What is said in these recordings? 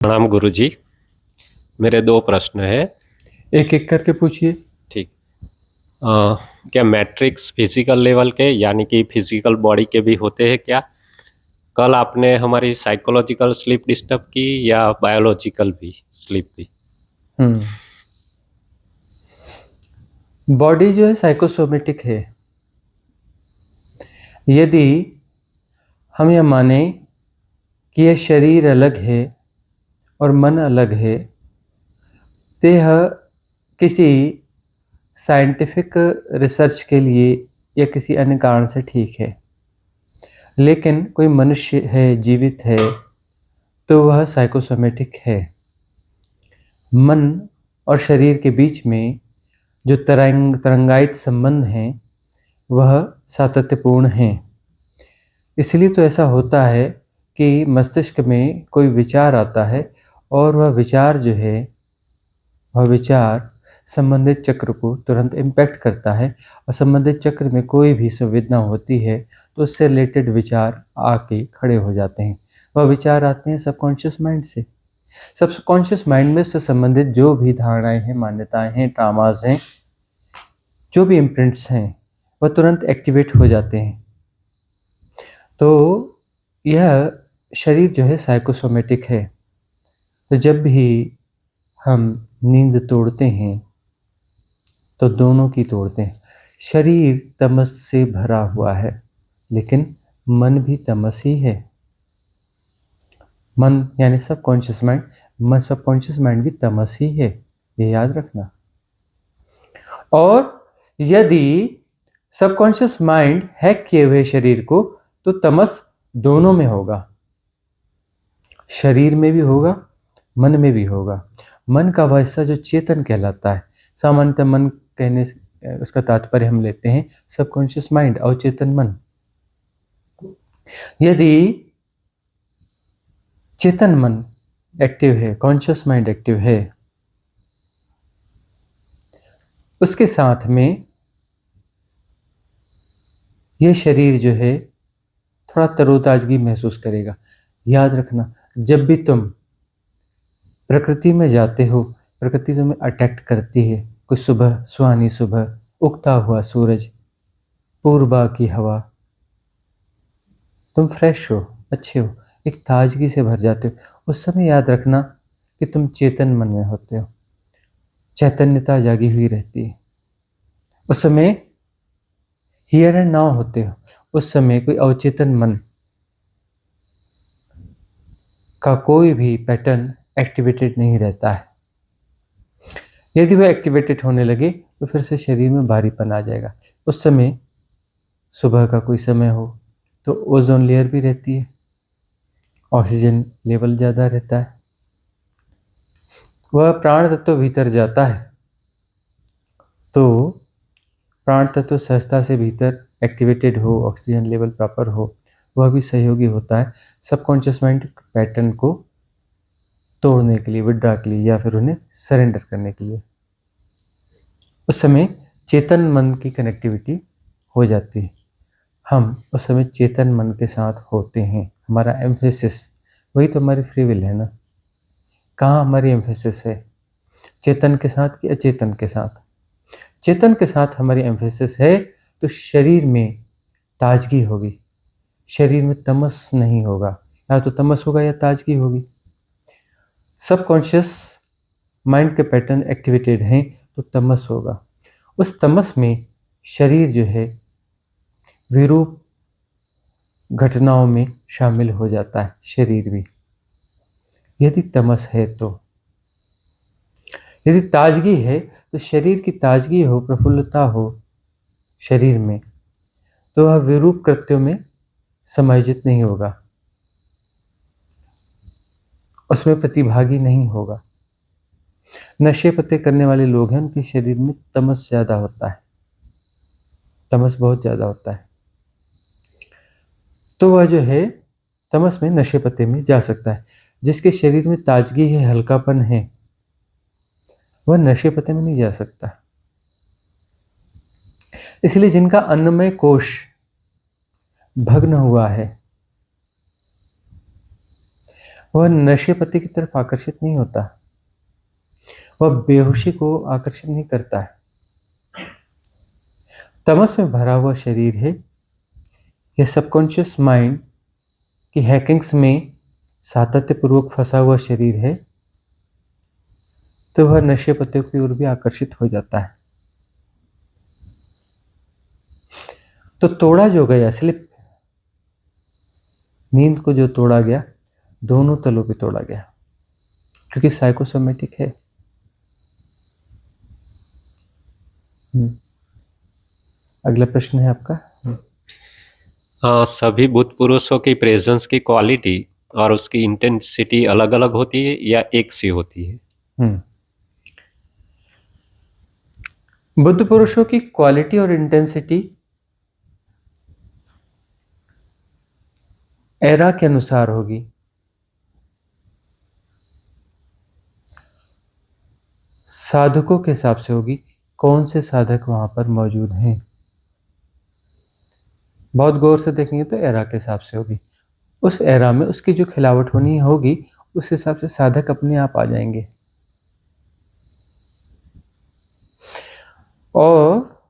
प्रणाम गुरुजी। मेरे दो प्रश्न है। एक एक करके पूछिए। ठीक। क्या मैट्रिक्स फिजिकल लेवल के यानी कि फिजिकल बॉडी के भी होते हैं क्या? कल आपने हमारी साइकोलॉजिकल स्लीप डिस्टर्ब की या बायोलॉजिकल भी स्लीप भी? हम्म बॉडी जो है साइकोसोमेटिक है। यदि हम यह माने कि यह शरीर अलग है और मन अलग है, तो यह किसी साइंटिफिक रिसर्च के लिए या किसी अन्य कारण से ठीक है। लेकिन कोई मनुष्य है, जीवित है, तो वह साइकोसोमेटिक है। मन और शरीर के बीच में जो तरंगायित संबंध हैं वह सातत्यपूर्ण हैं। इसलिए तो ऐसा होता है कि मस्तिष्क में कोई विचार आता है और वह विचार संबंधित चक्र को तुरंत इम्पैक्ट करता है, और संबंधित चक्र में कोई भी संवेदना होती है तो उससे रिलेटेड विचार आके खड़े हो जाते हैं। वह विचार आते हैं सबकॉन्शियस माइंड से। सबकॉन्शियस माइंड में से संबंधित जो भी धारणाएं हैं, मान्यताएं हैं, ट्रामास हैं, जो भी इम्प्रिंट्स हैं, वह तुरंत एक्टिवेट हो जाते हैं। तो यह शरीर जो है साइकोसोमेटिक है। तो जब भी हम नींद तोड़ते हैं तो दोनों की तोड़ते हैं। शरीर तमस से भरा हुआ है, लेकिन मन भी तमस ही है। मन यानी सबकॉन्शियस माइंड, सबकॉन्शियस माइंड भी तमस ही है, ये याद रखना। और यदि सबकॉन्शियस माइंड हैक किए हुए शरीर को, तो तमस दोनों में होगा, शरीर में भी होगा, मन में भी होगा। मन का वह हिस्सा जो चेतन कहलाता है, सामान्यतः मन कहने से उसका तात्पर्य हम लेते हैं सबकॉन्शियस माइंड, अवचेतन मन। यदि चेतन मन एक्टिव है, कॉन्शियस माइंड एक्टिव है, उसके साथ में यह शरीर जो है थोड़ा तरोताजगी महसूस करेगा। याद रखना, जब भी तुम प्रकृति में जाते हो, प्रकृति तुम्हें अट्रैक्ट करती है। कोई सुबह, सुहानी सुबह, उगता हुआ सूरज, पूर्वा की हवा, तुम फ्रेश हो, अच्छे हो, एक ताजगी से भर जाते हो। उस समय याद रखना कि तुम चेतन मन में होते हो, चैतन्यता जागी हुई रहती है। उस समय हियर एंड नाउ होते हो। उस समय कोई अवचेतन मन का कोई भी पैटर्न एक्टिवेटेड नहीं रहता है। यदि वह एक्टिवेटेड होने लगे तो फिर से शरीर में भारीपन आ जाएगा। उस समय सुबह का कोई समय हो तो ओजोन लेयर भी रहती है, ऑक्सीजन लेवल ज़्यादा रहता है, वह प्राण तत्व भीतर जाता है, तो प्राण तत्व सहजता से भीतर एक्टिवेटेड हो, ऑक्सीजन लेवल प्रॉपर हो, वह भी सहयोगी होता है सबकॉन्शियस माइंड पैटर्न को तोड़ने के लिए, विड्रा के लिए, या फिर उन्हें सरेंडर करने के लिए। उस समय चेतन मन की कनेक्टिविटी हो जाती है। हम उस समय चेतन मन के साथ होते हैं। हमारा एम्फेसिस, वही तो हमारी फ्री विल है ना। कहाँ हमारी एम्फेसिस है, चेतन के साथ कि अचेतन के साथ? चेतन के साथ हमारी एम्फेसिस है, तो शरीर में ताजगी होगी, शरीर में तमस नहीं होगा। या तो तमस होगा या ताजगी होगी। सबकॉन्शियस माइंड के पैटर्न एक्टिवेटेड हैं तो तमस होगा। उस तमस में शरीर जो है विरूप घटनाओं में शामिल हो जाता है, शरीर भी, यदि तमस है तो। यदि ताजगी है तो शरीर की ताजगी हो, प्रफुल्लता हो शरीर में, तो वह विरूप कृत्यों में समायोजित नहीं होगा, उसमें प्रतिभागी नहीं होगा। नशे पत्ते करने वाले लोग हैं, उनके शरीर में तमस ज़्यादा होता है, तमस बहुत ज़्यादा होता है, तो वह जो है तमस में, नशे पत्ते में जा सकता है। जिसके शरीर में ताजगी है, हल्कापन है, वह नशे पत्ते में नहीं जा सकता। इसलिए जिनका अन्नमय कोश भग्न हुआ है, वह नशे पत्ते की तरफ आकर्षित नहीं होता, वह बेहोशी को आकर्षित नहीं करता है। तमस में भरा हुआ शरीर है, यह सबकॉन्शियस माइंड की हैकिंग्स में सातत्यपूर्वक फंसा हुआ शरीर है, तो वह नशे पत्ते की ओर भी आकर्षित हो जाता है। तो तोड़ा जो गया स्लिप, नींद को जो तोड़ा गया, दोनों तलों पे तोड़ा गया, क्योंकि साइकोसोमेटिक है। अगला प्रश्न है आपका। सभी बुद्ध पुरुषों की प्रेजेंस की क्वालिटी और उसकी इंटेंसिटी अलग अलग होती है या एक सी होती है? बुद्ध पुरुषों की क्वालिटी और इंटेंसिटी एरा के अनुसार होगी। साधकों के हिसाब से होगी, कौन से साधक वहां पर मौजूद हैं। बहुत गौर से देखेंगे तो एरा के हिसाब से होगी। उस एरा में उसकी जो खिलावट होनी होगी, उस हिसाब से साधक अपने आप आ जाएंगे। और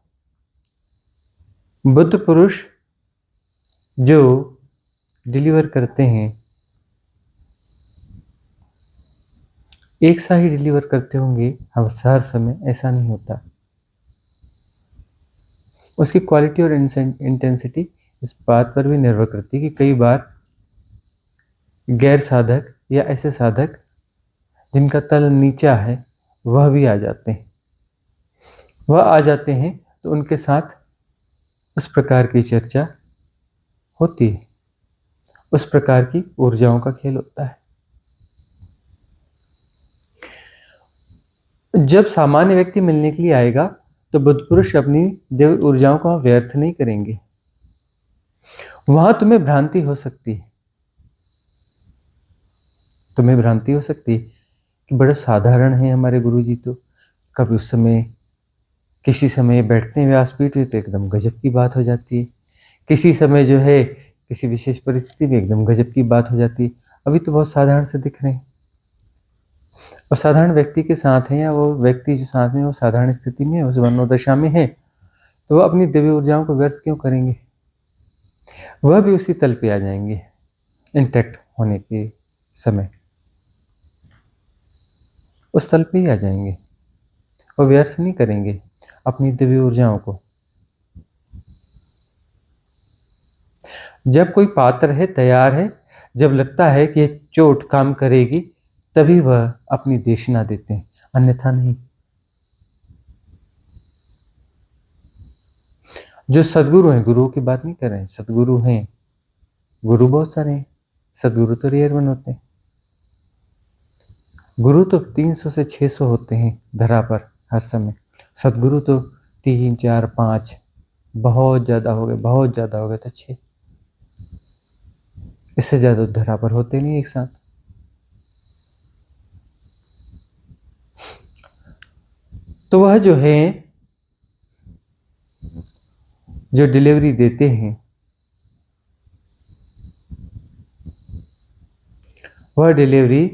बुद्ध पुरुष जो डिलीवर करते हैं, एक सा ही डिलीवर करते होंगे हर समय, ऐसा नहीं होता। उसकी क्वालिटी और इंटेंसिटी इस बात पर भी निर्भर करती है कि कई बार गैर साधक या ऐसे साधक जिनका तल नीचा है, वह भी आ जाते हैं। वह आ जाते हैं तो उनके साथ उस प्रकार की चर्चा होती है, उस प्रकार की ऊर्जाओं का खेल होता है। जब सामान्य व्यक्ति मिलने के लिए आएगा तो बुद्ध पुरुष अपनी देव ऊर्जाओं को व्यर्थ नहीं करेंगे। वहां तुम्हें भ्रांति हो सकती है, तुम्हें भ्रांति हो सकती है कि बड़े साधारण हैं हमारे गुरुजी, तो कभी उस समय किसी समय बैठते हैं व्यासपीठ पे तो एकदम गजब की बात हो जाती है, किसी समय जो है किसी विशेष परिस्थिति में एकदम गजब की बात हो जाती है। अभी तो बहुत साधारण से दिख रहे हैं, और साधारण व्यक्ति के साथ हैं, या वो व्यक्ति जो साथ में वो साधारण स्थिति में, उस मनोदशा में है, तो वह अपनी दिव्य ऊर्जाओं को व्यर्थ क्यों करेंगे। वह भी उसी तल पे आ जाएंगे इंटैक्ट होने के समय, उस तल पे ही आ जाएंगे। वो व्यर्थ नहीं करेंगे अपनी दिव्य ऊर्जाओं को। जब कोई पात्र है, तैयार है, जब लगता है कि ये चोट काम करेगी, तभी वह अपनी देशना देते हैं, अन्यथा नहीं। जो सदगुरु हैं, गुरुओं की बात नहीं कर रहे हैं, सदगुरु हैं, गुरु बहुत सारे हैं, सदगुरु तो रेयर वन होते हैं। गुरु तो 300 से 600 होते हैं धरा पर हर समय, सदगुरु तो 3, 4, 5, बहुत ज्यादा हो गए, बहुत ज्यादा हो गए तो 6, इससे ज्यादा धरा पर होते नहीं एक साथ। तो वह जो है, जो डिलीवरी देते हैं, वह डिलीवरी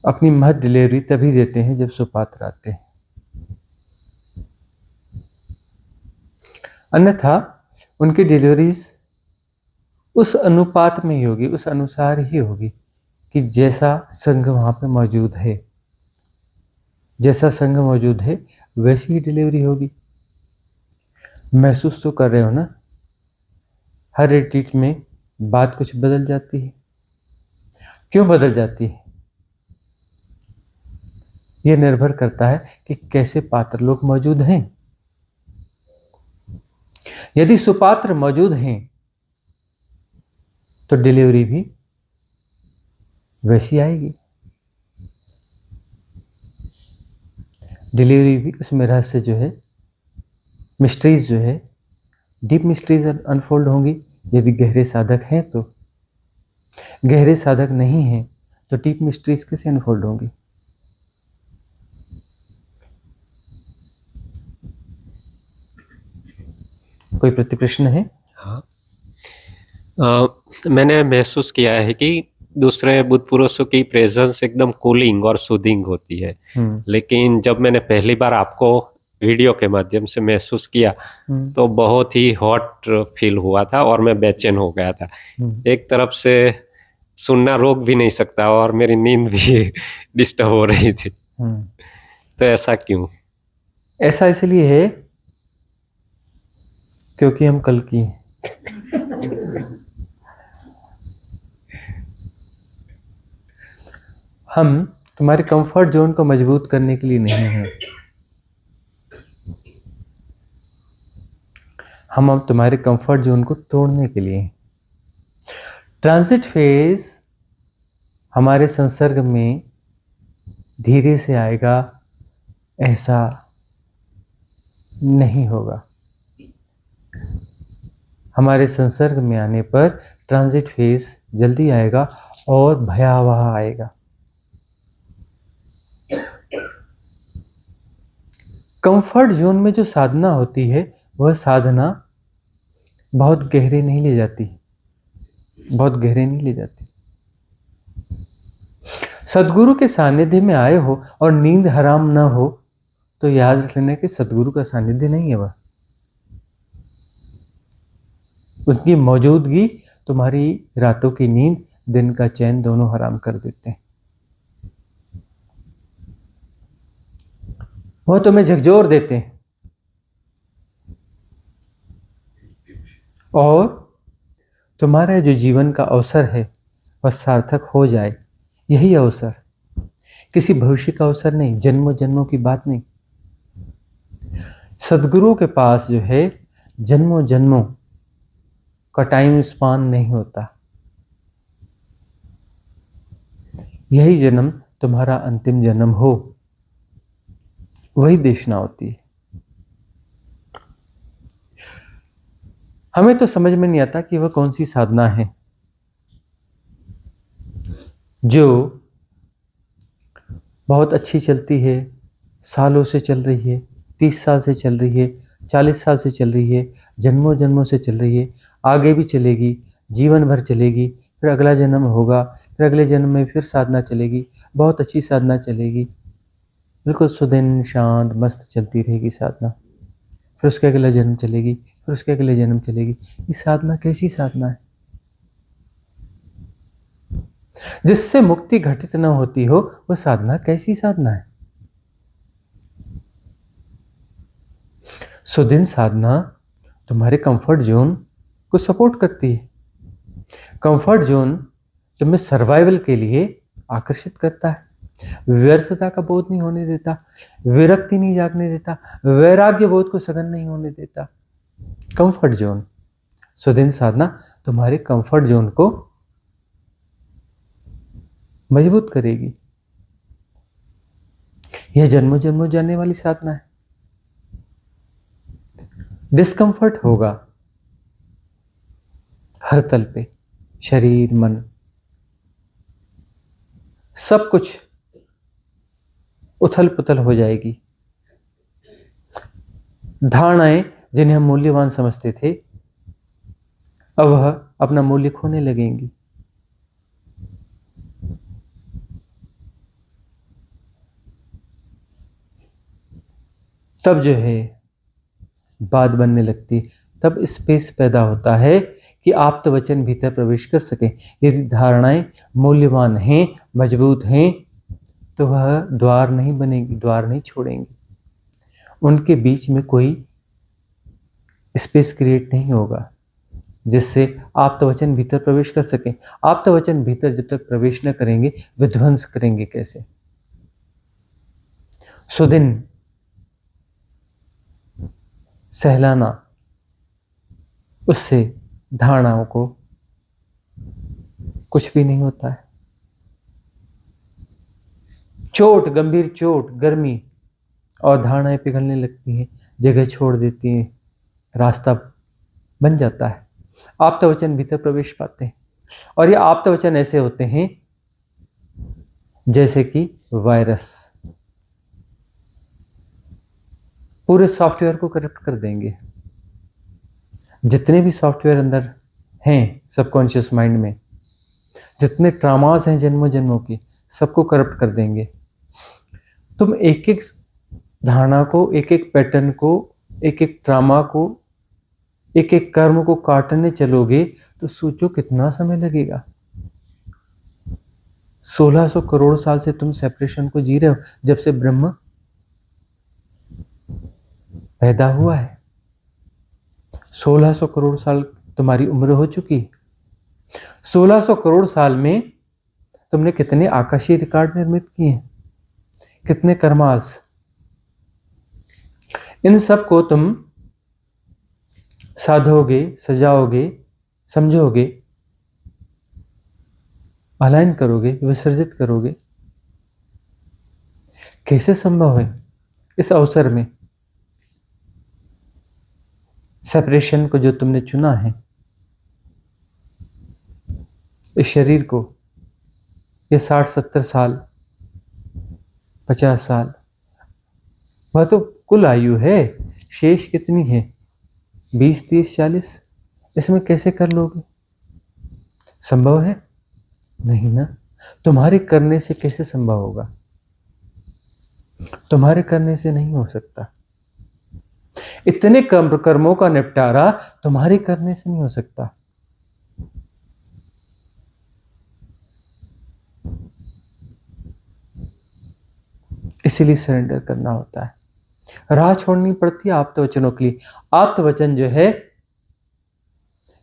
अपनी महत डिलीवरी तभी देते हैं जब सुपात्र आते हैं, अन्यथा उनकी डिलीवरीज उस अनुपात में ही होगी, उस अनुसार ही होगी कि जैसा संघ वहां पे मौजूद है, जैसा संघ मौजूद है वैसी ही डिलीवरी होगी। महसूस तो कर रहे हो ना, हर रिट्रीट में बात कुछ बदल जाती है। क्यों बदल जाती है? यह निर्भर करता है कि कैसे पात्र लोग मौजूद हैं। यदि सुपात्र मौजूद हैं तो डिलीवरी भी वैसी आएगी, डिलीवरी भी उसमें रहस्य जो है, मिस्ट्रीज जो है, डीप मिस्ट्रीज अनफोल्ड होंगी। यदि गहरे साधक हैं तो, गहरे साधक नहीं हैं तो डीप मिस्ट्रीज कैसे अनफोल्ड होंगी। कोई प्रति प्रश्न है? हाँ, मैंने महसूस किया है कि दूसरे बुद्ध पुरुषों की प्रेजेंस एकदम कूलिंग और सूदिंग होती है, हम्म लेकिन जब मैंने पहली बार आपको वीडियो के माध्यम से महसूस किया हम्म तो बहुत ही हॉट फील हुआ था और मैं बेचैन हो गया था। हम्म एक तरफ से सुनना रोक भी नहीं सकता और मेरी नींद भी डिस्टर्ब हो रही थी। हम्म। तो ऐसा क्यों? ऐसा इसलिए है क्योंकि हम कल की हैं। हम तुम्हारे कंफर्ट जोन को मजबूत करने के लिए नहीं हैं। हम अब तुम्हारे कंफर्ट जोन को तोड़ने के लिए हैं। ट्रांजिट फेज हमारे संसर्ग में धीरे से आएगा, ऐसा नहीं होगा। हमारे संसर्ग में आने पर ट्रांजिट फेज जल्दी आएगा और भयावह आएगा। कंफर्ट जोन में जो साधना होती है वह साधना बहुत गहरे नहीं ले जाती, बहुत गहरे नहीं ले जाती। सदगुरु के सानिध्य में आए हो और नींद हराम न हो तो याद रख लेना कि सदगुरु का सानिध्य नहीं है वह। उनकी मौजूदगी तुम्हारी रातों की नींद, दिन का चैन दोनों हराम कर देते हैं। वह तुम्हें झकझोर देते हैं और तुम्हारा जो जीवन का अवसर है वह सार्थक हो जाए, यही अवसर, किसी भविष्य का अवसर नहीं, जन्मों जन्मों की बात नहीं। सदगुरु के पास जो है जन्मों जन्मों का टाइम स्पान नहीं होता। यही जन्म तुम्हारा अंतिम जन्म हो, वही देशना होती है। हमें तो समझ में नहीं आता कि वह कौन सी साधना है जो बहुत अच्छी चलती है, सालों से चल रही है, 30 साल से चल रही है, 40 साल से चल रही है, जन्मों जन्मों से चल रही है, आगे भी चलेगी, जीवन भर चलेगी, फिर अगला जन्म होगा, फिर अगले जन्म में फिर साधना चलेगी, बहुत अच्छी साधना चलेगी, बिल्कुल सुदिन शांत मस्त चलती रहेगी साधना। फिर उसके अगला जन्म चलेगी, फिर उसके अगले जन्म चलेगी। ये साधना कैसी साधना है? जिससे मुक्ति घटित न होती हो वो साधना कैसी साधना है? सुदिन साधना तुम्हारे कंफर्ट जोन को सपोर्ट करती है। कंफर्ट जोन तुम्हें सर्वाइवल के लिए आकर्षित करता है, व्यर्थता का बोध नहीं होने देता, विरक्ति नहीं जागने देता, वैराग्य बोध को सघन नहीं होने देता। कंफर्ट जोन, सुदिन साधना तुम्हारे कंफर्ट जोन को मजबूत करेगी। यह जन्मों जन्मों जाने वाली साधना है। डिस्कंफर्ट होगा हर तल पे, शरीर मन सब कुछ उथल पुथल हो जाएगी। धारणाएं जिन्हें हम मूल्यवान समझते थे अब वह अपना मूल्य खोने लगेंगी। तब जो है बात बनने लगती, तब स्पेस पैदा होता है कि आप्त वचन भीतर प्रवेश कर सके। यदि धारणाएं मूल्यवान हैं, मजबूत हैं, तो वह द्वार नहीं बनेगी, द्वार नहीं छोड़ेंगी। उनके बीच में कोई स्पेस क्रिएट नहीं होगा जिससे आप्त वचन भीतर प्रवेश कर सके। आप्त वचन भीतर जब तक प्रवेश न करेंगे विध्वंस करेंगे कैसे? सुदिन सहलाना उससे धारणाओं को कुछ भी नहीं होता है। चोट, गंभीर चोट, गर्मी और धारणाएं पिघलने लगती हैं, जगह छोड़ देती हैं, रास्ता बन जाता है, आप्त वचन भीतर प्रवेश पाते हैं। और ये आप्त वचन ऐसे होते हैं जैसे कि वायरस, पूरे सॉफ्टवेयर को करप्ट कर देंगे। जितने भी सॉफ्टवेयर अंदर हैं सबकॉन्शियस माइंड में, जितने ट्रामास हैं जन्मों जन्मों के, सबको करप्ट कर देंगे। तुम एक एक धारणा को, एक एक पैटर्न को, एक एक ट्रामा को, एक एक कर्म को काटने चलोगे तो सोचो कितना समय लगेगा। 1600 करोड़ साल से तुम सेपरेशन को जी रहे हो, जब से ब्रह्म पैदा हुआ है। 1600 करोड़ साल तुम्हारी उम्र हो चुकी। 1600 करोड़ साल में तुमने कितने आकाशीय रिकॉर्ड निर्मित किए हैं, कितने कर्मास। इन सब को तुम साधोगे, सजाओगे, समझोगे, अलाइन करोगे, विसर्जित करोगे। कैसे संभव है इस अवसर में सेपरेशन को जो तुमने चुना है, इस शरीर को, ये 60-70 साल, 50 साल, वह तो कुल आयु है। शेष कितनी है? 20, 30, 40। इसमें कैसे कर लोगे? संभव है? नहीं ना। तुम्हारे करने से कैसे संभव होगा? तुम्हारे करने से नहीं हो सकता। इतने कर्मों का निपटारा तुम्हारे करने से नहीं हो सकता। इसीलिए सरेंडर करना होता है, राह छोड़नी पड़ती है आप्तवचनों के लिए। आप्तवचन जो है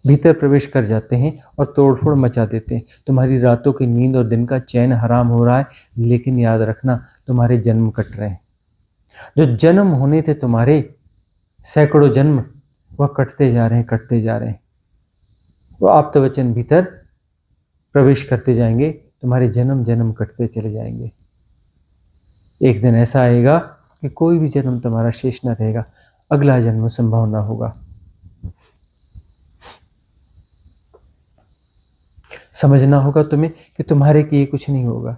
भीतर प्रवेश कर जाते हैं और तोड़फोड़ मचा देते हैं। तुम्हारी रातों की नींद और दिन का चैन हराम हो रहा है, लेकिन याद रखना तुम्हारे जन्म कट रहे हैं। जो जन्म होने थे तुम्हारे, सैकड़ों जन्म, वह कटते जा रहे हैं, कटते जा रहे हैं। वो आप्तवचन भीतर प्रवेश करते जाएंगे, तुम्हारे जन्म जन्म कटते चले जाएंगे। एक दिन ऐसा आएगा कि कोई भी जन्म तुम्हारा शेष न रहेगा, अगला जन्म संभव न होगा। समझना होगा तुम्हें कि तुम्हारे किए कुछ नहीं होगा।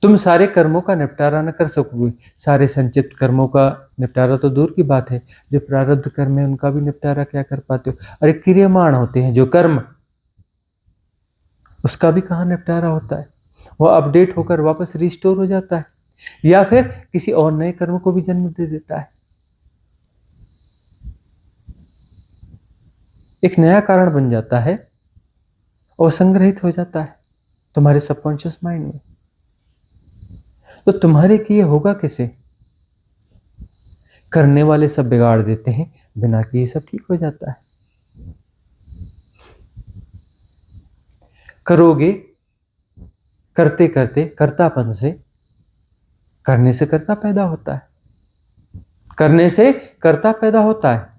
तुम सारे कर्मों का निपटारा न कर सकोगे। सारे संचित कर्मों का निपटारा तो दूर की बात है, जो प्रारब्ध कर्म है उनका भी निपटारा क्या कर पाते हो? अरे क्रियमाण होते हैं जो कर्म, उसका भी कहाँ निपटारा होता है? वह अपडेट होकर वापस रिस्टोर हो जाता है, या फिर किसी और नए कर्म को भी जन्म दे देता है। एक नया कारण बन जाता है और संग्रहित हो जाता है तुम्हारे सबकॉन्शियस माइंड में। तो तुम्हारे किए होगा कैसे? करने वाले सब बिगाड़ देते हैं, बिना किए सब ठीक हो जाता है। करोगे, करते करते, कर्तापन से, करने से कर्ता पैदा होता है, करने से कर्ता पैदा होता है,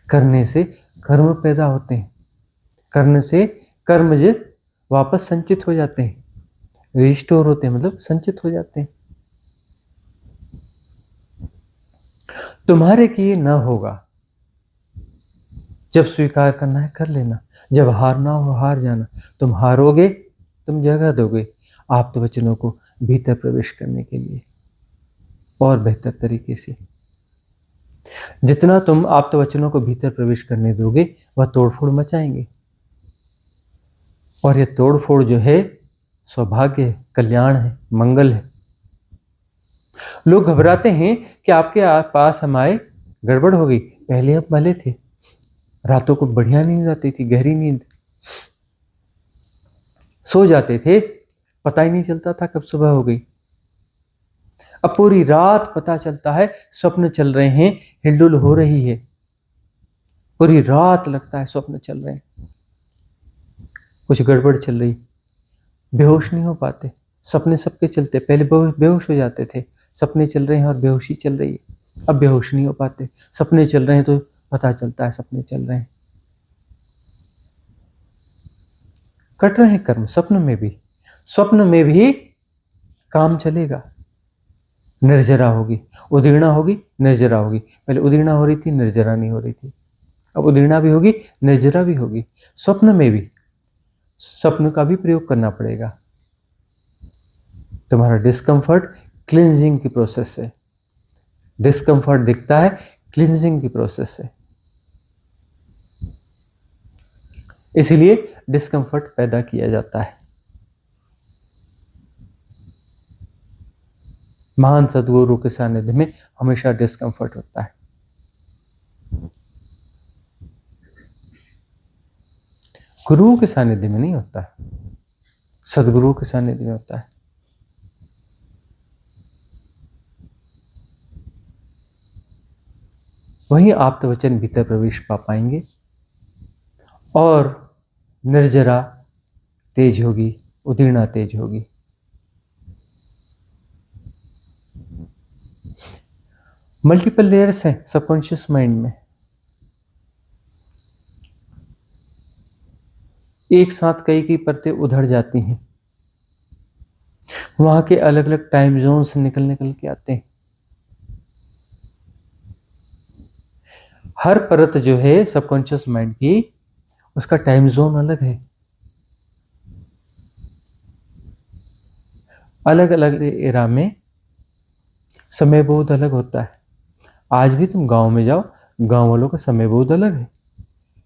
करने से कर्म पैदा होते हैं, करने से कर्मज वापस संचित हो जाते हैं, रिस्टोर होते हैं, मतलब संचित हो जाते हैं। तुम्हारे किए न होगा। जब स्वीकार करना है कर लेना, जब हारना हो हार जाना। तुम हारोगे, तुम जगह दोगे आप्तवचनों को भीतर प्रवेश करने के लिए और बेहतर तरीके से। जितना तुम आप्तवचनों को भीतर प्रवेश करने दोगे, वह तोड़फोड़ मचाएंगे। और यह तोड़फोड़ जो है सौभाग्य है, कल्याण है, मंगल है। लोग घबराते हैं कि आपके पास हम आए, गड़बड़ हो गई। पहले आप भले थे, रातों को बढ़िया नींद आती थी, गहरी नींद, सो जाते थे, पता ही नहीं चलता था कब सुबह हो गई। अब पूरी रात पता चलता है स्वप्न चल रहे हैं, हिलडुल हो रही है, पूरी रात लगता है स्वप्न चल रहे हैं, कुछ गड़बड़ चल रही। बेहोश नहीं हो पाते, सपने सबके चलते। पहले बेहोश हो जाते थे, सपने चल रहे हैं और बेहोशी चल रही है। अब बेहोश नहीं हो पाते, सपने चल रहे हैं तो पता चलता है सपने चल रहे हैं। कट रहे हैं कर्म स्वप्न में भी। स्वप्न में भी काम चलेगा। निर्जरा होगी, उदीर्णा होगी, निर्जरा होगी। पहले उदीर्णा हो रही थी, निर्जरा नहीं हो रही थी, अब उदीर्णा भी होगी, निर्जरा भी होगी। स्वप्न में भी स्वप्न का भी प्रयोग करना पड़ेगा। तुम्हारा डिस्कंफर्ट क्लिंजिंग की प्रोसेस है, डिस्कम्फर्ट दिखता है क्लींजिंग की प्रोसेस से, इसीलिए डिस्कम्फर्ट पैदा किया जाता है। महान सद्गुरु के सानिध्य में हमेशा डिस्कम्फर्ट होता है। गुरु के सानिध्य में नहीं होता है, सद्गुरु के सानिध्य में होता है। वहीं आप तो वचन भीतर प्रवेश पा पाएंगे और निर्जरा तेज होगी, उदीर्णा तेज होगी। मल्टीपल लेयर्स हैं सबकॉन्शियस माइंड में, एक साथ कई परतें उधड़ जाती हैं, वहां के अलग अलग टाइम जोन से निकल के आते हैं। हर परत जो है सबकॉन्शियस माइंड की, उसका टाइम जोन अलग है, अलग अलग एरा में समय बहुत अलग होता है। आज भी तुम गांव में जाओ, गांव वालों का समय बहुत अलग है,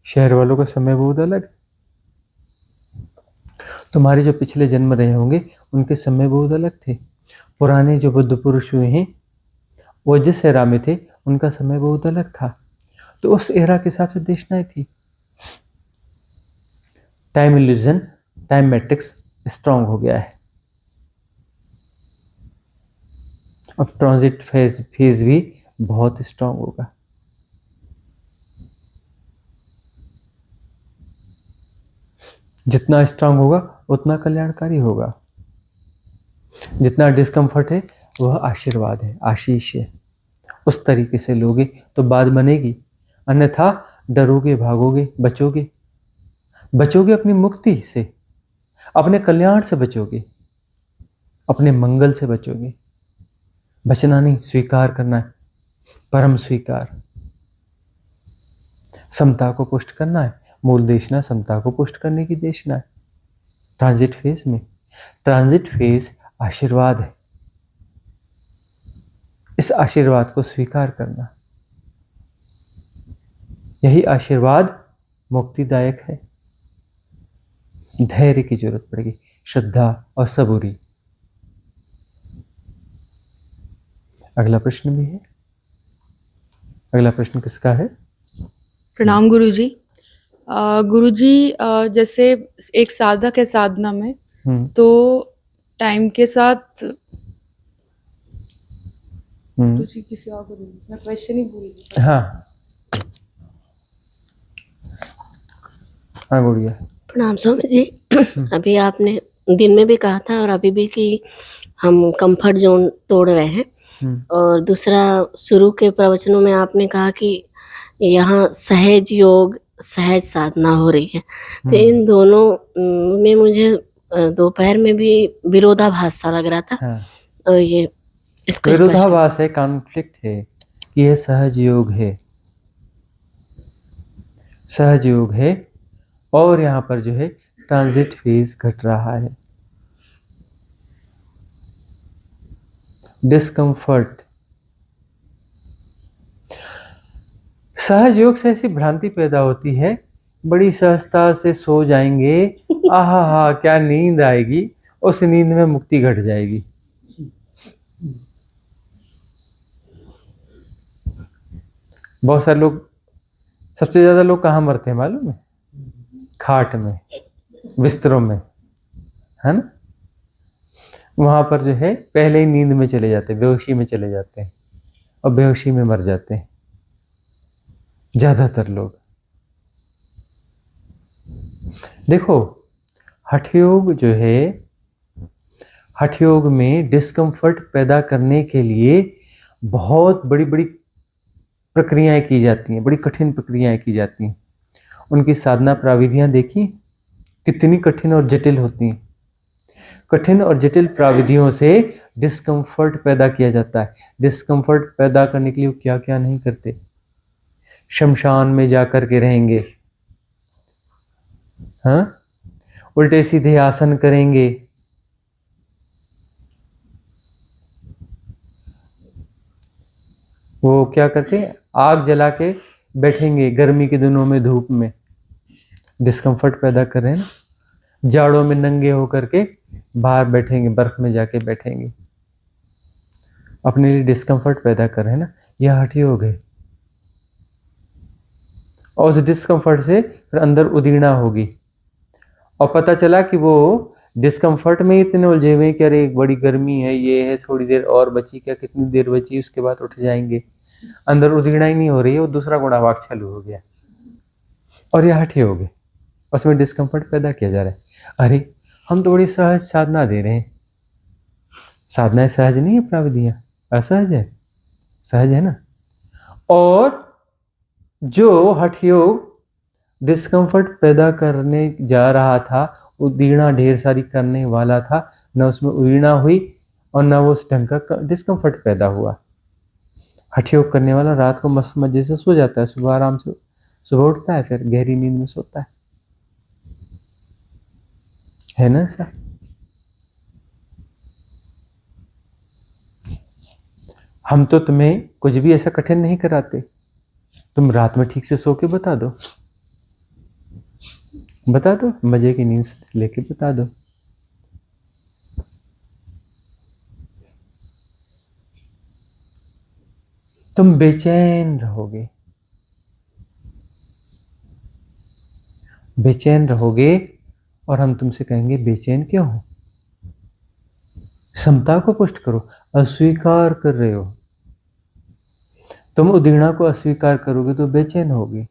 शहर वालों का समय बहुत अलग है। तुम्हारे जो पिछले जन्म रहे होंगे उनके समय बहुत अलग थे। पुराने जो बुद्ध पुरुष हुए हैं वो जिस एरा में थे उनका समय बहुत अलग था, तो उस एरा के हिसाब से देशनाएं थी। Time illusion, time matrix strong हो गया है। अब ट्रांजिट फेज भी बहुत स्ट्रांग होगा। जितना स्ट्रांग होगा उतना कल्याणकारी होगा। जितना डिस्कम्फर्ट है वह आशीर्वाद है, आशीष है। उस तरीके से लोगे तो बात बनेगी, अन्यथा डरोगे, भागोगे, बचोगे अपनी मुक्ति से, अपने कल्याण से बचोगे, अपने मंगल से बचोगे। बचना नहीं, स्वीकार करना है, परम स्वीकार। समता को पुष्ट करना है, मूल देशना समता को पुष्ट करने की देशना है। ट्रांजिट फेज में, ट्रांजिट फेज आशीर्वाद है, इस आशीर्वाद को स्वीकार करना, यही आशीर्वाद मुक्तिदायक है। धैर्य की जरूरत पड़ेगी, श्रद्धा और सबूरी। अगला प्रश्न भी है। अगला प्रश्न किसका है? प्रणाम गुरुजी। गुरुजी, जैसे एक साधक है साधना में, तो टाइम के साथ गुरुजी किसी और को मैं क्वेश्चन ही भूल गई। हाँ हाँ गुड़िया। प्रणाम स्वामी जी। अभी आपने दिन में भी कहा था और अभी भी कि हम कंफर्ट जोन तोड़ रहे हैं, और दूसरा शुरू के प्रवचनों में आपने कहा कि यहाँ सहज योग, सहज साधना हो रही है। तो इन दोनों में मुझे दोपहर में भी विरोधाभास सा लग रहा था। हाँ। और ये इसका विरोधाभास है, कॉन्फ्लिक्ट है कि यह सहज योग है, सहज योग है, और यहाँ पर जो है ट्रांजिट फेज घट रहा है। डिस्कम्फर्ट, सहज योग से ऐसी भ्रांति पैदा होती है, बड़ी सहजता से सो जाएंगे, आहा हा क्या नींद आएगी, उस नींद में मुक्ति घट जाएगी। बहुत सारे लोग, सबसे ज्यादा लोग कहाँ मरते हैं मालूम है? खाट में, बिस्तरों में, है ना? वहां पर जो है पहले ही नींद में चले जाते हैं, बेहोशी में चले जाते हैं और बेहोशी में मर जाते हैं ज्यादातर लोग। देखो, हठयोग जो है, हठयोग में डिस्कम्फर्ट पैदा करने के लिए बहुत बड़ी बड़ी प्रक्रियाएं की जाती हैं, बड़ी कठिन प्रक्रियाएं की जाती हैं। उनकी साधना प्राविधियां देखी कितनी कठिन और जटिल होती हैं। कठिन और जटिल प्राविधियों से डिस्कम्फर्ट पैदा किया जाता है। डिस्कम्फर्ट पैदा करने के लिए क्या क्या नहीं करते। शमशान में जाकर के रहेंगे, हाँ, उल्टे सीधे आसन करेंगे, वो क्या करते हैं, आग जला के बैठेंगे गर्मी के दिनों में धूप में, डिस्कम्फर्ट पैदा कर रहे हैं ना। जाड़ों में नंगे होकर के बाहर बैठेंगे, बर्फ में जाके बैठेंगे, अपने लिए डिस्कम्फर्ट पैदा कर रहे हैं ना। यह हठी हो गए, और उस डिस्कम्फर्ट से फिर अंदर उदीर्णा होगी, और पता चला कि वो डिस्कम्फर्ट में इतने उलझे हुए हैं कि अरे बड़ी गर्मी है, ये है, थोड़ी देर और बची, क्या कितनी देर बची, उसके बाद उठ जाएंगे। अंदर उदीर्णा ही नहीं हो रही है, वो दूसरा गुणावाग चालू हो गया और ये हठी हो गए, उसमें डिस्कम्फर्ट पैदा किया जा रहा है। अरे हम तो बड़ी सहज साधना दे रहे हैं, साधनाएं सहज नहीं है, प्राविधियां असहज है, सहज है ना। और जो हठ योग डिस्कम्फर्ट पैदा करने जा रहा था, उदीर्णा ढेर सारी करने वाला था, न उसमें उदीर्णा हुई और न वो उस ढंग का डिस्कम्फर्ट पैदा हुआ। हठ योग करने वाला रात को मस्त मजे से सो जाता है, सुबह आराम से सुबह उठता है, फिर गहरी नींद में सोता है ना ऐसा। हम तो तुम्हें कुछ भी ऐसा कठिन नहीं कराते, तुम रात में ठीक से सो के बता दो, बता दो, मजे की नींद लेके बता दो। तुम बेचैन रहोगे, बेचैन रहोगे, और हम तुमसे कहेंगे बेचैन क्यों हो, समता को पुष्ट करो, अस्वीकार कर रहे हो तुम, उदीर्णा को अस्वीकार करोगे तो बेचैन होगे।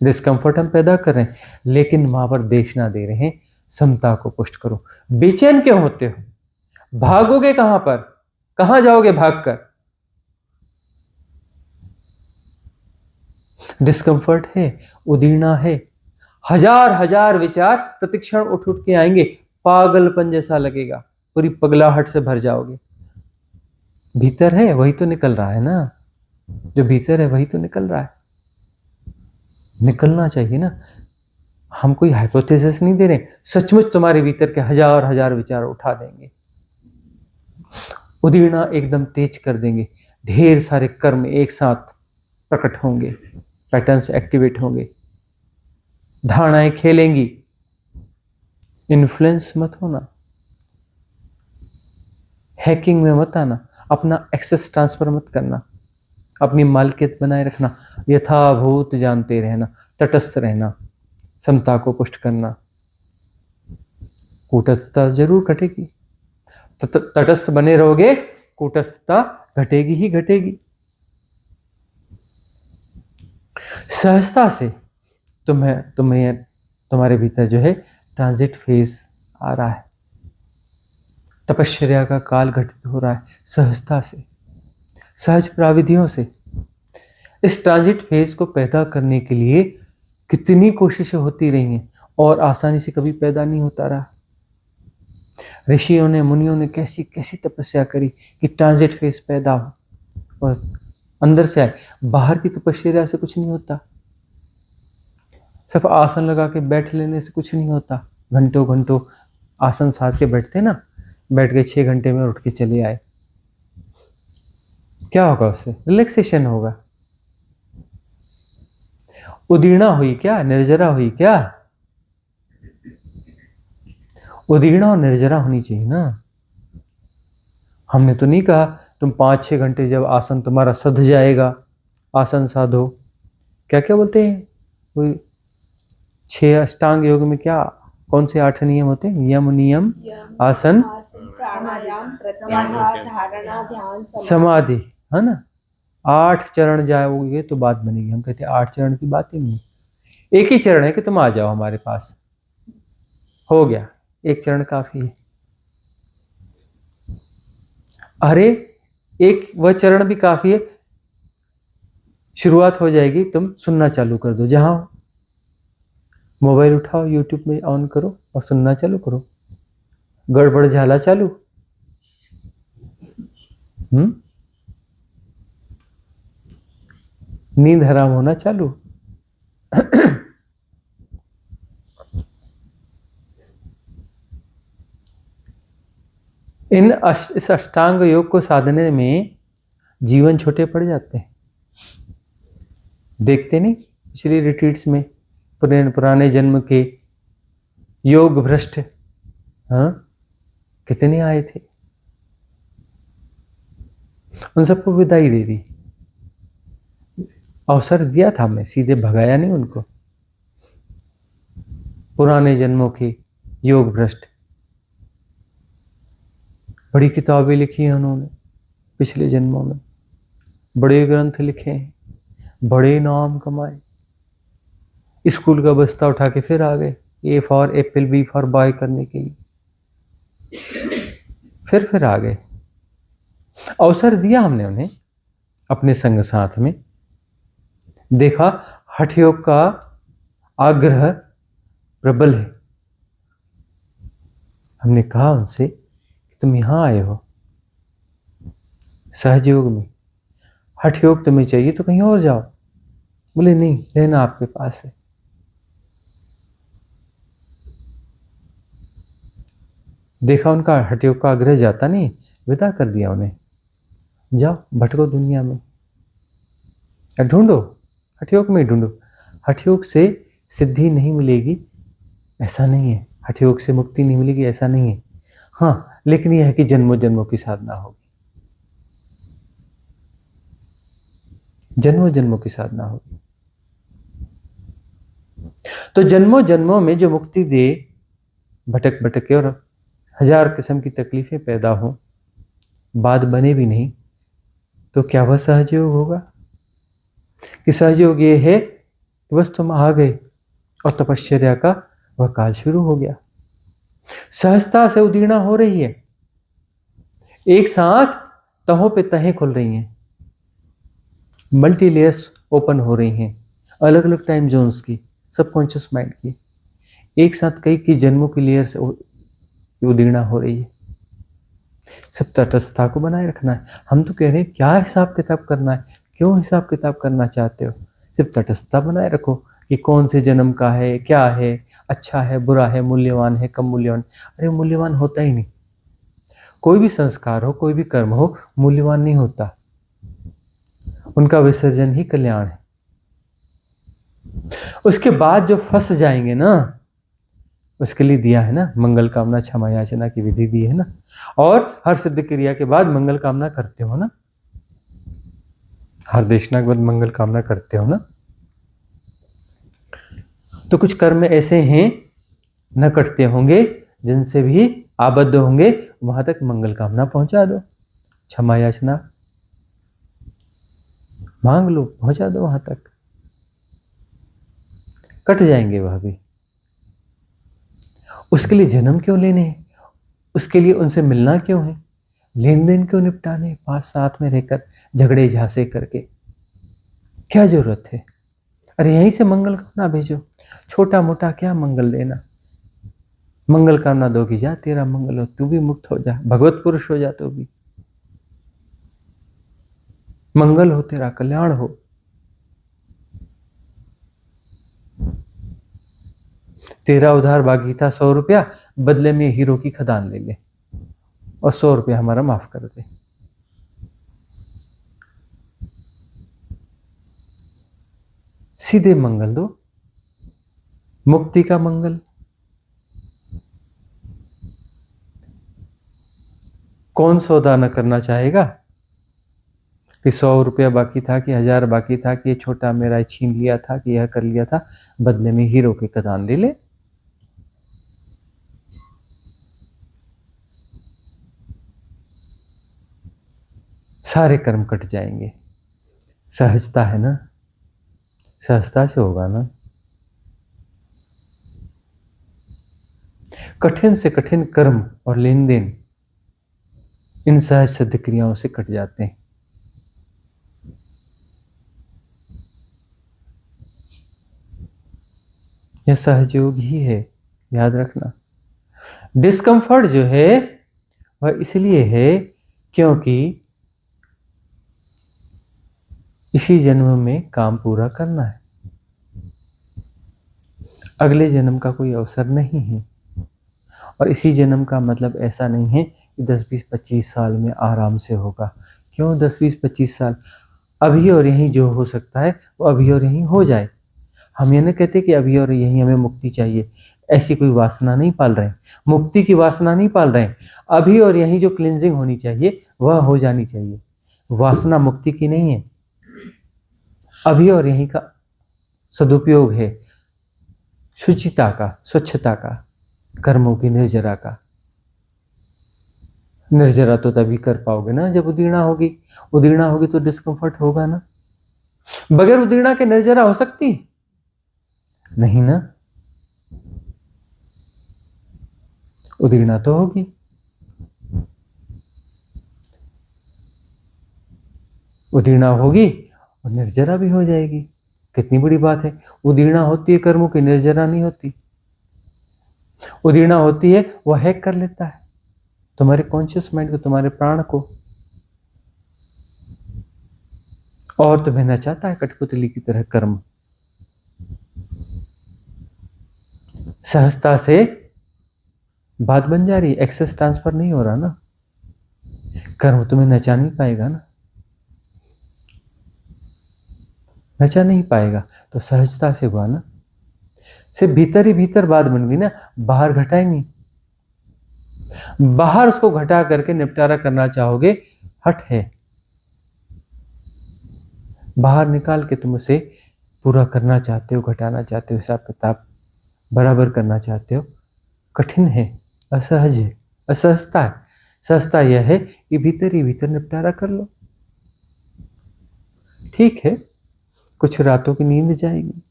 डिस्कम्फर्ट हम पैदा कर रहे हैं, लेकिन वहां पर देशना दे रहे हैं, समता को पुष्ट करो। बेचैन क्यों होते हो, भागोगे कहां पर, कहां जाओगे भागकर। डिस्कम्फर्ट है, उदीर्णा है, हजार हजार विचार प्रतिक्षण उठ उठ के आएंगे, पागलपन जैसा लगेगा, पूरी पगलाहट से भर जाओगे। भीतर है वही तो निकल रहा है ना, जो भीतर है वही तो निकल रहा है, निकलना चाहिए ना। हम कोई हाइपोथेसिस नहीं दे रहे, सचमुच तुम्हारे भीतर के हजार हजार विचार उठा देंगे, उदीर्णा एकदम तेज कर देंगे, ढेर सारे कर्म एक साथ प्रकट होंगे, पैटर्न्स एक्टिवेट होंगे, धारणाएं खेलेंगी। इन्फ्लुएंस मत होना, हैकिंग में मत आना, अपना एक्सेस ट्रांसफर मत करना, अपनी मालकियत बनाए रखना, यथाभूत जानते रहना, तटस्थ रहना, समता को पुष्ट करना। कूटस्थता जरूर घटेगी, तटस्थ बने रहोगे, कूटस्थता घटेगी ही घटेगी। सहजता से तुम्हारे भीतर जो है ट्रांजिट फेज आ रहा है, तपश्चर्या का काल घटित हो रहा है, सहजता से, सहज प्राविधियों से। इस ट्रांजिट फेज को पैदा करने के लिए कितनी कोशिशें होती रही हैं, और आसानी से कभी पैदा नहीं होता रहा। ऋषियों ने, मुनियों ने कैसी कैसी तपस्या करी कि ट्रांजिट फेज पैदा हो, और अंदर से आए। बाहर की तपस्या से कुछ नहीं होता, सिर्फ आसन लगा के बैठ लेने से कुछ नहीं होता। घंटों घंटों आसन साध के बैठते ना, बैठ के 6 घंटे में उठ के चले आए, क्या होगा उससे, रिलैक्सेशन होगा। उदीर्णा हुई क्या, निर्जरा हुई क्या, उदीर्णा और निर्जरा होनी चाहिए ना। हमने तो नहीं कहा तुम 5-6 घंटे जब आसन तुम्हारा सध जाएगा, आसन साधो। क्या क्या बोलते हैं, कोई 6 अष्टांग योग में क्या, कौन से 8 नियम होते हैं, यम, नियम, आसन, प्राणायाम, प्रत्याहार, धारणा, ध्यान, समाधि, है ना। 8 चरण जाओगे तो बात बनेगी। हम कहते हैं 8 चरण की बात ही नहीं, एक ही चरण है कि तुम आ जाओ हमारे पास, हो गया, एक चरण काफी है। अरे एक वह चरण भी काफी है, शुरुआत हो जाएगी, तुम सुनना चालू कर दो, जहां मोबाइल उठाओ, यूट्यूब में ऑन करो और सुनना चालू करो, गड़बड़ झाला चालू। नींद हराम होना चालू। इस अष्टांग योग को साधने में जीवन छोटे पड़ जाते हैं। देखते नहीं पिछले रिट्रीट्स में पुराने जन्म के योग भ्रष्ट, हाँ, कितने आए थे, उन सबको विदाई दे दी। अवसर दिया था हमने, सीधे भगाया नहीं उनको। पुराने जन्मों के योग भ्रष्ट, बड़ी किताबें लिखी हैं उन्होंने पिछले जन्मों में, बड़े ग्रंथ लिखे हैं, बड़े नाम कमाए, स्कूल का बस्ता उठा के फिर आ गए, A for apple, B for boy करने के लिए, फिर आ गए। अवसर दिया हमने उन्हें अपने संग साथ में। देखा हठयोग का आग्रह प्रबल है। हमने कहा उनसे कि तुम यहां आए हो सहयोग में, हठयोग तुम्हें चाहिए तो कहीं और जाओ। बोले नहीं, रहना आपके पास है। देखा उनका हठयोग का आग्रह जाता नहीं, विदा कर दिया उन्हें, जाओ भटको दुनिया में, ढूंढो, हठयोग में ढूंढो। हठयोग से सिद्धि नहीं मिलेगी ऐसा नहीं है, हठयोग से मुक्ति नहीं मिलेगी ऐसा नहीं है, हाँ, लेकिन यह है कि जन्मों जन्मों की साधना होगी, जन्मों जन्मों की साधना होगी। तो जन्मों जन्मों में जो मुक्ति दे, भटक भटक के और हजार किस्म की तकलीफें पैदा हो, बाद बने भी नहीं, तो क्या वह सहजयोग होगा? कि सहजयोग ये है कि बस तुम आ गए और तपश्चर्या का वह काल शुरू हो गया, सहजता से उदीर्णा हो रही है, एक साथ तहों पे तहें खुल रही हैं, मल्टी लेयर्स ओपन हो रही हैं, अलग अलग टाइम जोन्स की, सबकॉन्शियस माइंड की, एक साथ कई जन्मों की लेयर से उदीर्णा हो रही है। सब तटस्थता को बनाए रखना है। हम तो कह रहे हैं क्या हिसाब किताब करना है, क्यों हिसाब किताब करना चाहते हो? सिर्फ तटस्थता बनाए रखो कि कौन से जन्म का है, क्या है, अच्छा है, बुरा है, मूल्यवान है, कम मूल्यवान। अरे मूल्यवान होता ही नहीं, कोई भी संस्कार हो, कोई भी कर्म हो, मूल्यवान नहीं होता, उनका विसर्जन ही कल्याण है। उसके बाद जो फंस जाएंगे ना, उसके लिए दिया है ना मंगल कामना क्षमा याचना की विधि दी है ना, और हर सिद्ध क्रिया के बाद मंगल कामना करते हो ना, हर देशना के बाद मंगल कामना करते हो ना। तो कुछ कर्म ऐसे हैं न कटते होंगे, जिनसे भी आबद्ध होंगे, वहां तक मंगल कामना पहुंचा दो, क्षमा याचना मांग लो, पहुंचा दो वहां तक, कट जाएंगे वह भी। उसके लिए जन्म क्यों लेने हैं? उसके लिए उनसे मिलना क्यों है? लेन देन क्यों निपटाने? पास साथ में रहकर झगड़े झांसे करके क्या जरूरत है? अरे यहीं से मंगल कामना भेजो, छोटा मोटा क्या मंगल देना, मंगल कामना दोगी, जा तेरा मंगल हो, तू भी मुक्त हो जा, भगवत पुरुष हो जा, तू भी मंगल हो, तेरा कल्याण हो। तेरा उधार बाकी था 100 रुपया, बदले में हीरो की खदान ले ले और 100 रुपया हमारा माफ कर दे। सीधे मंगल दो, मुक्ति का मंगल। कौन सौदा न करना चाहेगा कि 100 रुपया बाकी था, कि 1000 बाकी था, कि ये छोटा मेरा छीन लिया था, कि यह कर लिया था, बदले में हीरो की खदान ले ले। सारे कर्म कट जाएंगे। सहजता है ना, सहजता से होगा ना। कठिन से कठिन कर्म और लेन देन इन सहज सिद्ध क्रियाओं से कट जाते हैं। यह सहयोग ही है, याद रखना। डिस्कम्फर्ट जो है वह इसलिए है क्योंकि इसी जन्म में काम पूरा करना है, अगले जन्म का कोई अवसर नहीं है। और इसी जन्म का मतलब ऐसा नहीं है कि 10, 20, 25 साल में आराम से होगा। क्यों 10, 20, 25 साल? अभी और यहीं जो हो सकता है वो अभी और यहीं हो जाए। हम ये नहीं कहते कि अभी और यहीं हमें मुक्ति चाहिए, ऐसी कोई वासना नहीं पाल रहे हैं, मुक्ति की वासना नहीं पाल रहे हैं। अभी और यहीं जो क्लिनजिंग होनी चाहिए वह हो जानी चाहिए। वासना मुक्ति की नहीं है, अभी और यहीं का सदुपयोग है, शुचिता का, स्वच्छता का, कर्मों की निर्जरा का। निर्जरा तो तभी कर पाओगे ना जब उदीर्णा होगी। उदीर्णा होगी तो डिस्कम्फर्ट होगा ना। बगैर उदीर्णा के निर्जरा हो सकती नहीं ना। उदीर्णा तो होगी। उदीर्णा होगी और निर्जरा भी हो जाएगी। कितनी बड़ी बात है। उदीर्णा होती है कर्मों की, निर्जरा नहीं होती। उदीर्णा होती है वह हैक कर लेता है तुम्हारे कॉन्शियस माइंड को, तुम्हारे प्राण को, और तुम्हें नचाता है कठपुतली की तरह कर्म। सहजता से बात बन जा रही, एक्सेस ट्रांसफर नहीं हो रहा ना। कर्म तुम्हें नचा नहीं पाएगा ना, नचा नहीं पाएगा तो सहजता से हुआ ना। सिर्फ भीतर ही भीतर बात बन गई ना, बाहर घटाई नहीं। बाहर उसको घटा करके निपटारा करना चाहोगे, हट है। बाहर निकाल के तुम उसे पूरा करना चाहते हो, घटाना चाहते हो, हिसाब किताब बराबर करना चाहते हो, कठिन है, असहज है, असहजता है। सहजता यह है कि भीतर ही भीतर निपटारा कर लो। ठीक है, कुछ रातों की नींद जाएगी,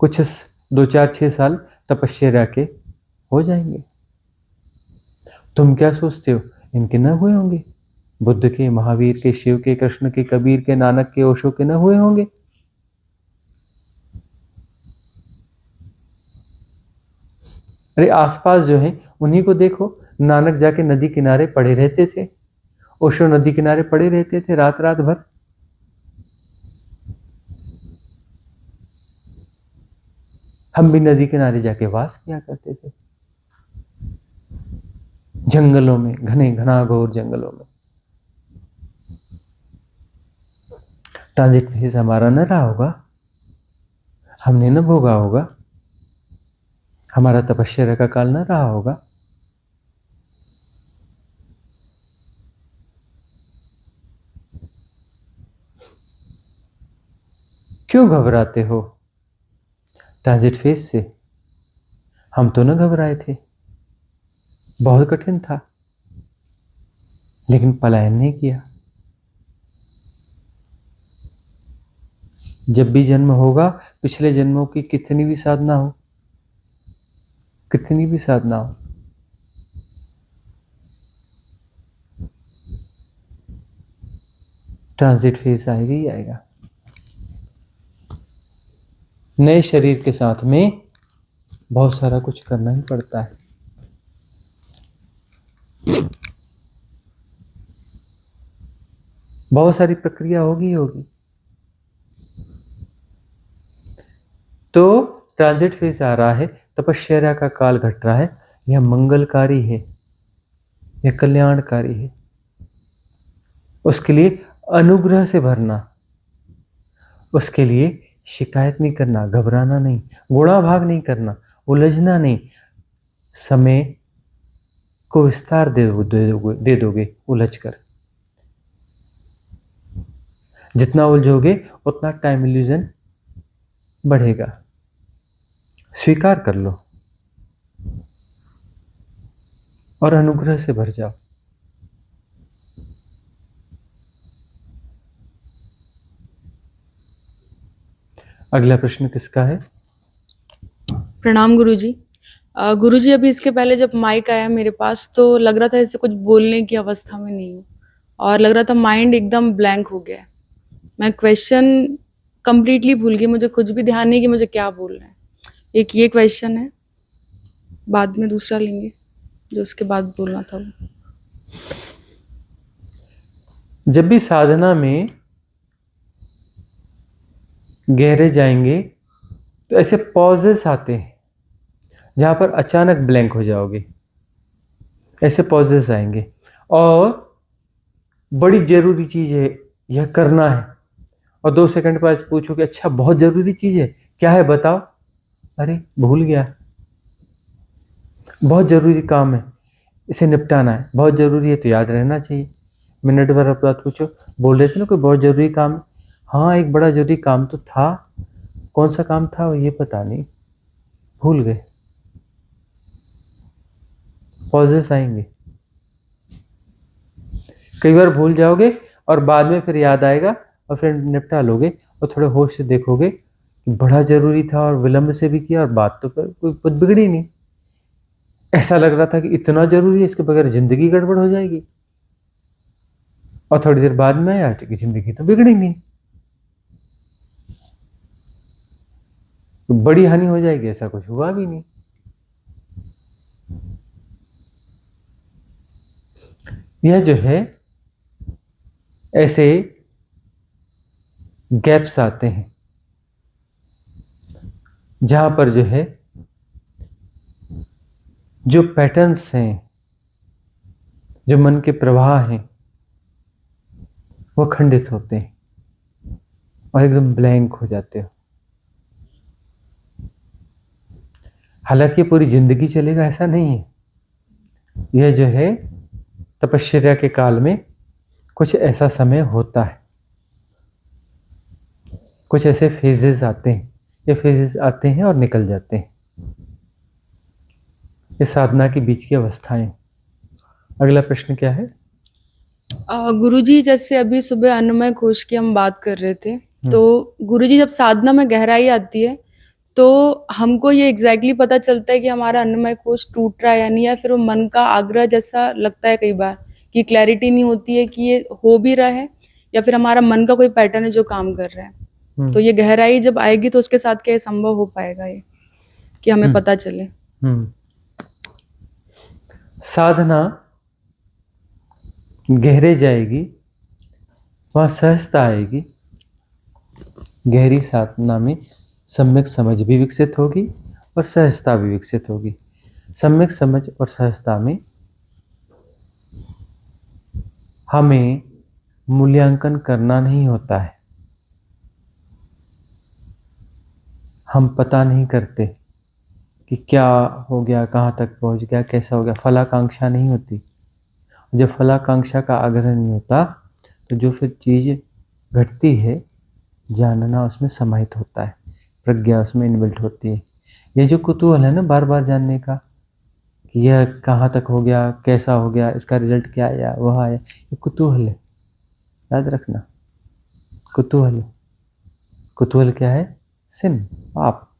कुछ 2, 4, 6 साल तपस्या के हो जाएंगे। तुम क्या सोचते हो इनके न हुए होंगे? बुद्ध के, महावीर के, शिव के, कृष्ण के, कबीर के, नानक के, ओशो के न हुए होंगे? अरे आसपास जो है उन्हीं को देखो। नानक जाके नदी किनारे पड़े रहते थे, ओशो नदी किनारे पड़े रहते थे रात रात भर। हम भी नदी किनारे जाके वास किया करते थे, जंगलों में, घने घनाघोर जंगलों में। ट्रांजिट फेज हमारा न रहा होगा, हमने न भोगा होगा, हमारा तपस्या का काल न रहा होगा। क्यों घबराते हो ट्रांजिट फेज से? हम तो न घबराए थे, बहुत कठिन था, लेकिन पलायन नहीं किया। जब भी जन्म होगा, पिछले जन्मों की कितनी भी साधना हो, कितनी भी साधना हो, ट्रांजिट फेज आएगा ही आएगा। नए शरीर के साथ में बहुत सारा कुछ करना ही पड़ता है। बहुत सारी प्रक्रिया होगी ही होगी। तो ट्रांजिट फेज आ रहा है, तपश्चर्या का काल घट रहा है, यह मंगलकारी है, यह कल्याणकारी है। उसके लिए अनुग्रह से भरना, उसके लिए शिकायत नहीं करना, घबराना नहीं, गुणा भाग नहीं करना, उलझना नहीं। समय को विस्तार दे दोगे उलझ कर। जितना उलझोगे उतना टाइम इल्यूजन बढ़ेगा। स्वीकार कर लो और अनुग्रह से भर जाओ। अगला प्रश्न किसका है? प्रणाम गुरुजी। गुरुजी, अभी इसके पहले जब माइक आया मेरे पास तो लग रहा था जैसे कुछ बोलने की अवस्था में नहीं हूँ, और लग रहा था माइंड एकदम ब्लैंक हो गया है। मैं क्वेश्चन कंप्लीटली भूल गई, मुझे कुछ भी ध्यान नहीं कि मुझे क्या बोलना है। एक ये क्वेश्चन है, बाद में दूसरा लेंगे जो उसके बाद बोलना था वो। जब भी साधना में गहरे जाएंगे तो ऐसे पॉजेस आते हैं जहां पर अचानक ब्लैंक हो जाओगे। ऐसे पॉजेस आएंगे और बड़ी जरूरी चीज है, यह करना है, और 2 सेकंड बाद पूछो कि अच्छा बहुत जरूरी चीज है, क्या है बताओ, अरे भूल गया, बहुत जरूरी काम है, इसे निपटाना है, बहुत जरूरी है तो याद रहना चाहिए। मिनट भर बाद पूछो, बोल रहे थे ना कोई बहुत जरूरी काम है, हाँ एक बड़ा जरूरी काम तो था, कौन सा काम था वो ये पता नहीं, भूल गए। पॉजेस आएंगे, कई बार भूल जाओगे और बाद में फिर याद आएगा और फिर निपटा लोगे, और थोड़े होश से देखोगे कि बड़ा जरूरी था और विलंब से भी किया और बात तो कोई कुछ बिगड़ी नहीं, ऐसा लग रहा था कि इतना जरूरी है इसके बगैर जिंदगी गड़बड़ हो जाएगी, और थोड़ी देर बाद में आया कि जिंदगी तो बिगड़ी नहीं, तो बड़ी हानि हो जाएगी, ऐसा कुछ हुआ भी नहीं। यह जो है ऐसे गैप्स आते हैं जहां पर जो है जो पैटर्न्स हैं, जो मन के प्रवाह हैं, वो खंडित होते हैं और एकदम ब्लैंक हो जाते हो। हालांकि पूरी जिंदगी चलेगा ऐसा नहीं है, यह जो है तपश्चर्या के काल में कुछ ऐसा समय होता है, कुछ ऐसे फेजेस आते हैं, ये फेजेस आते हैं और निकल जाते हैं, ये साधना के बीच की अवस्थाएं। अगला प्रश्न क्या है? गुरुजी जैसे अभी सुबह अन्नमय कोश की हम बात कर रहे थे, तो गुरुजी जब साधना में गहराई आती है तो हमको ये एग्जैक्टली पता चलता है कि हमारा अन्नमय कोश टूट रहा है या नहीं, या फिर वो मन का आग्रह जैसा लगता है कई बार कि क्लैरिटी नहीं होती है कि ये हो भी रहा है या फिर हमारा मन का कोई पैटर्न है जो काम कर रहा है। तो ये गहराई जब आएगी तो उसके साथ क्या संभव हो पाएगा ये कि हमें पता चले? साधना गहरे जाएगी, वहां सहजता आएगी, गहरी साधना में सम्यक समझ भी विकसित होगी और सहजता भी विकसित होगी। सम्यक समझ और सहजता में हमें मूल्यांकन करना नहीं होता है, हम पता नहीं करते कि क्या हो गया, कहाँ तक पहुँच गया, कैसा हो गया, फलाकांक्षा नहीं होती। जब फलाकांक्षा का आग्रह नहीं होता तो जो फिर चीज़ घटती है, जानना उसमें समाहित होता है, प्रज्ञा उसमें इनबिल्ट होती है। ये जो कुतूहल है ना बार बार जानने का कि यह कहाँ तक हो गया, कैसा हो गया, इसका रिजल्ट क्या आया, वह आया, ये कुतूहल है, याद रखना, कुतूहल। कुतूहल क्या है? सिन, पाप।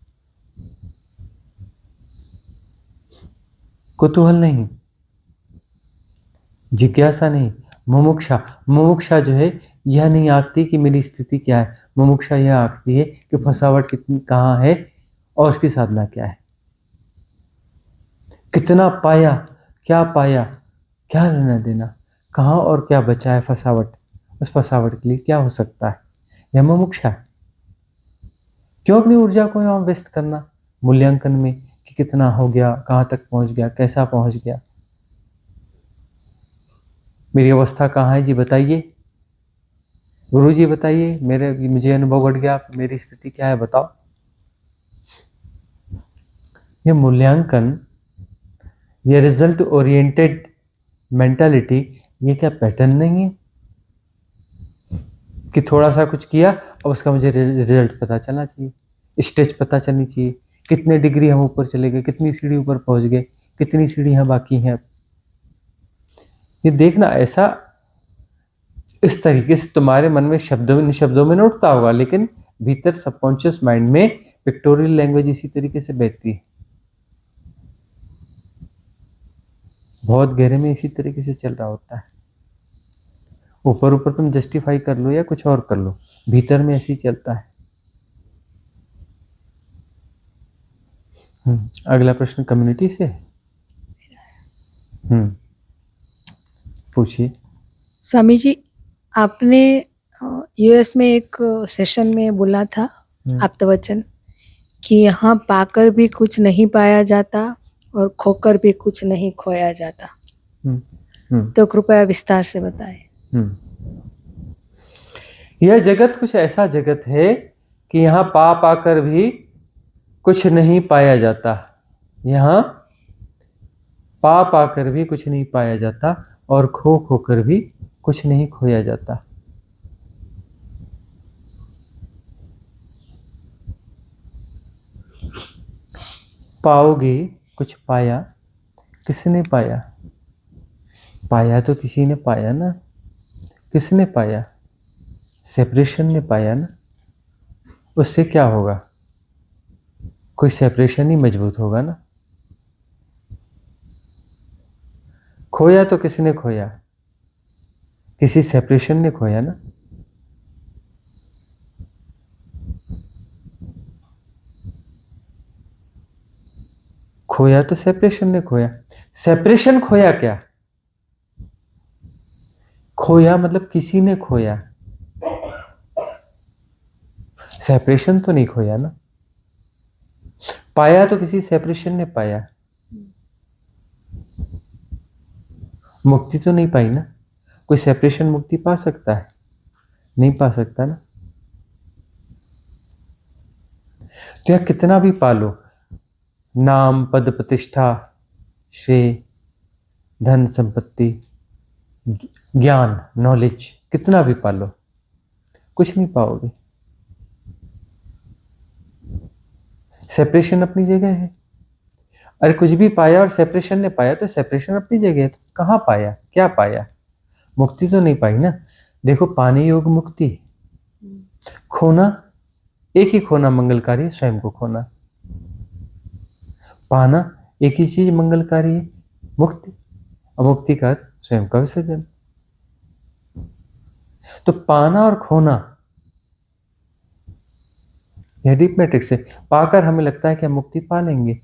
कुतूहल नहीं, जिज्ञासा नहीं, मुमुक्षा। मुमुक्षा जो है यह नहीं आंकती कि मेरी स्थिति क्या है, मुमुक्षा यह आंकती है कि फंसावट कितनी कहाँ है और उसकी साधना क्या है, कितना पाया, क्या लेना देना, कहाँ और क्या बचा है फंसावट, उस फंसावट के लिए क्या हो सकता है, यह मुमुक्षा है। क्यों अपनी ऊर्जा को यहाँ वेस्ट करना मूल्यांकन में कि कितना हो गया, कहाँ तक पहुँच गया, कैसा पहुँच गया, मेरी अवस्था कहाँ है जी बताइए, गुरु जी बताइए, मुझे अनुभव घट गया, मेरी स्थिति क्या है बताओ। ये मूल्यांकन, ये रिजल्ट ओरिएंटेड मेंटालिटी, ये क्या पैटर्न नहीं है कि थोड़ा सा कुछ किया और उसका मुझे रिजल्ट पता चलना चाहिए, स्टेज पता चलनी चाहिए, कितने डिग्री हम ऊपर चले गए, कितनी सीढ़ी ऊपर पहुंच गए, कितनी सीढ़ियां बाकी हैं। ये देखना, ऐसा इस तरीके से तुम्हारे मन में शब्दों में न उठता होगा, लेकिन भीतर सबकॉन्शियस माइंड में पिक्टोरियल लैंग्वेज इसी तरीके से बहती है, बहुत गहरे में इसी तरीके से चल रहा होता है। ऊपर ऊपर तुम जस्टिफाई कर लो या कुछ और कर लो, भीतर में ऐसे ही चलता है। अगला प्रश्न कम्युनिटी से पूछिए। स्वामी जी, आपने यूएस में एक सेशन में बोला था आप्तवचन कि यहाँ पाकर भी कुछ नहीं पाया जाता और खोकर भी कुछ नहीं खोया जाता। तो कृपया विस्तार से बताएं। यह जगत कुछ ऐसा जगत है कि यहाँ पा पाकर भी कुछ नहीं पाया जाता। यहाँ पा पाकर भी कुछ नहीं पाया जाता और खो खोकर भी कुछ नहीं खोया जाता। पाओगे कुछ पाया, किसने पाया? पाया तो किसी ने पाया ना। किसने पाया? सेपरेशन ने पाया ना। उससे क्या होगा? कोई सेपरेशन ही मजबूत होगा ना। खोया तो किसने खोया? किसी सेपरेशन ने खोया ना। खोया तो सेपरेशन ने खोया। सेपरेशन खोया क्या? खोया मतलब किसी ने खोया। सेपरेशन तो नहीं खोया ना। पाया तो किसी सेपरेशन ने पाया। मुक्ति तो नहीं पाई ना। कोई सेपरेशन मुक्ति पा सकता है? नहीं पा सकता ना। तो यह कितना भी पालो, नाम पद प्रतिष्ठा श्रेय धन संपत्ति ज्ञान नॉलेज, कितना भी पालो कुछ नहीं पाओगे। सेपरेशन अपनी जगह है। अरे कुछ भी पाया और सेपरेशन ने पाया तो सेपरेशन अपनी जगह है। तो कहाँ पाया, क्या पाया? मुक्ति तो नहीं पाई ना। देखो पाने योग मुक्ति, खोना एक ही खोना मंगलकारी है, स्वयं को खोना। पाना एक ही चीज मंगलकारी है, मुक्ति। अमुक्ति का अर्थ स्वयं का विसर्जन। तो पाना और खोना यह डीप मैट्रिक्स है। पाकर हमें लगता है कि हम मुक्ति पा लेंगे,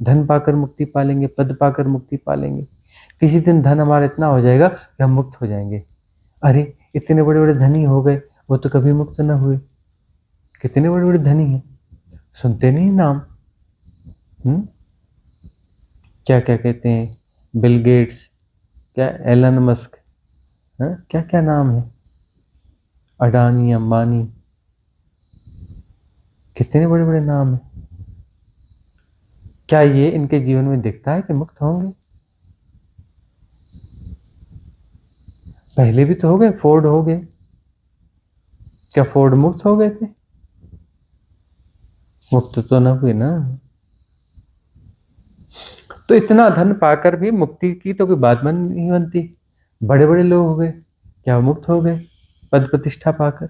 धन पाकर मुक्ति पा लेंगे, पद पाकर मुक्ति पा लेंगे। किसी दिन धन हमारा इतना हो जाएगा कि हम मुक्त हो जाएंगे। अरे इतने बड़े बड़े धनी हो गए, वो तो कभी मुक्त ना हुए। कितने बड़े बड़े धनी हैं, सुनते नहीं नाम। क्या क्या कहते हैं, बिल गेट्स, क्या एलन मस्क, क्या क्या नाम है, अडानी अंबानी, कितने बड़े बड़े नाम हैं। क्या ये इनके जीवन में दिखता है कि मुक्त होंगे? पहले भी तो हो गए, फोर्ड हो गए। क्या फोर्ड मुक्त हो गए थे? मुक्त तो ना हुए ना। तो इतना धन पाकर भी मुक्ति की तो कोई बात नहीं बनती। बड़े बड़े लोग हो गए, क्या मुक्त हो गए? पद प्रतिष्ठा पाकर।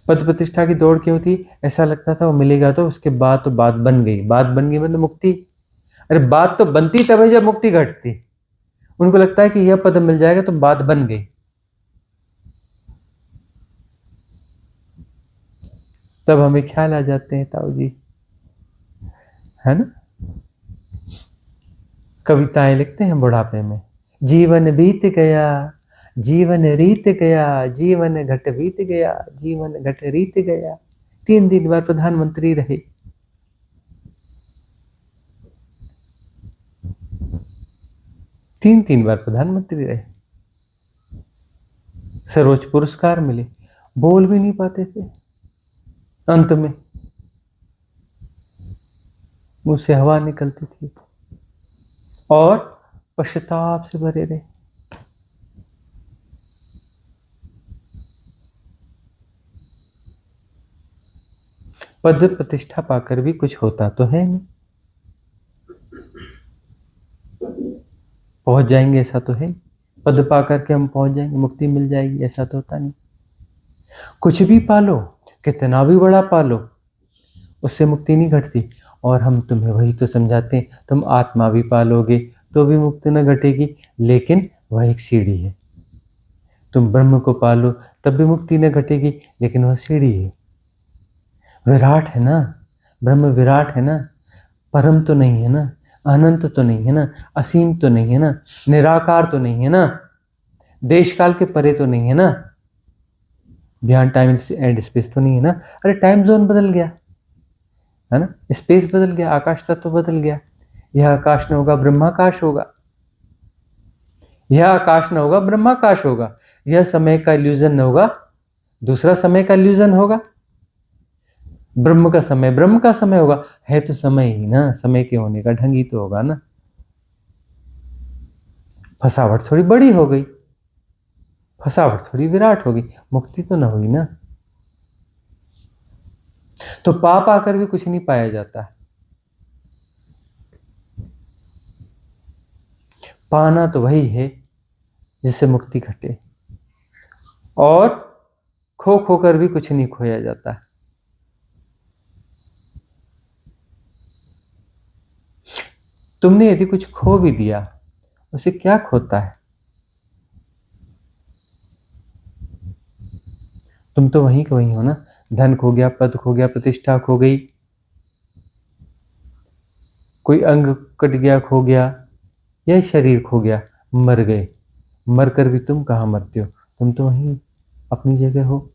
पद प्रतिष्ठा की दौड़ क्यों थी? ऐसा लगता था वो मिलेगा तो उसके बाद तो बात बन गई। बात बन गई मतलब मुक्ति। अरे बात तो बनती तब है जब मुक्ति घटती। उनको लगता है कि यह पद मिल जाएगा तो बात बन गई। तब हमें ख्याल आ जाते हैं ताऊ जी, है ना। कविताएं लिखते हैं बुढ़ापे में, जीवन बीत गया, जीवन रीत गया, जीवन घट बीत गया, जीवन घट रीत गया। 3 दिन बाद प्रधानमंत्री रहे। तीन बार प्रधानमंत्री रहे, सर्वोच्च पुरस्कार मिले, बोल भी नहीं पाते थे। अंत में मुंह से हवा निकलती थी और पश्चाताप से भरे रहे। पद प्रतिष्ठा पाकर भी कुछ होता तो है नहीं। पहुंच जाएंगे ऐसा तो है। पद पाकर के हम पहुंच जाएंगे, मुक्ति मिल जाएगी, ऐसा तो होता नहीं। कुछ भी पालो, कितना भी बड़ा पालो, उससे मुक्ति नहीं घटती। और हम तुम्हें वही तो समझाते हैं, तुम आत्मा भी पालोगे तो भी मुक्ति न घटेगी, लेकिन वह एक सीढ़ी है। तुम ब्रह्म को पालो तब भी मुक्ति न घटेगी, लेकिन वह सीढ़ी है। विराट है ना, ब्रह्म विराट है ना, परम तो नहीं है ना, अनंत तो नहीं है ना, असीम तो नहीं है ना, निराकार तो नहीं है ना, देश काल के परे तो नहीं है ना, बियॉन्ड टाइम एंड स्पेस तो नहीं है ना। अरे टाइम जोन बदल गया है ना, स्पेस बदल गया, आकाश तत्व तो बदल गया। यह आकाश न होगा, ब्रह्माकाश होगा। यह आकाश न होगा, ब्रह्माकाश होगा। यह समय का इल्यूजन न होगा, दूसरा समय का इल्यूजन होगा। ब्रह्म का समय ब्रह्म का समय होगा। है तो समय ही ना, समय के होने का ढंग ही तो होगा ना। फसावट थोड़ी बड़ी हो गई, फसावट थोड़ी विराट हो गई, मुक्ति तो न हुई ना। तो पाप आकर भी कुछ नहीं पाया जाता। पाना तो वही है जिससे मुक्ति घटे, और खो खोकर भी कुछ नहीं खोया जाता। तुमने यदि कुछ खो भी दिया, उसे क्या खोता है? तुम तो वहीं के वहीं हो ना। धन खो गया, पद खो गया, प्रतिष्ठा खो गई, कोई अंग कट गया, खो गया, या शरीर खो गया, मर गए। मरकर भी तुम कहाँ मरते हो? तुम तो वहीं अपनी जगह हो,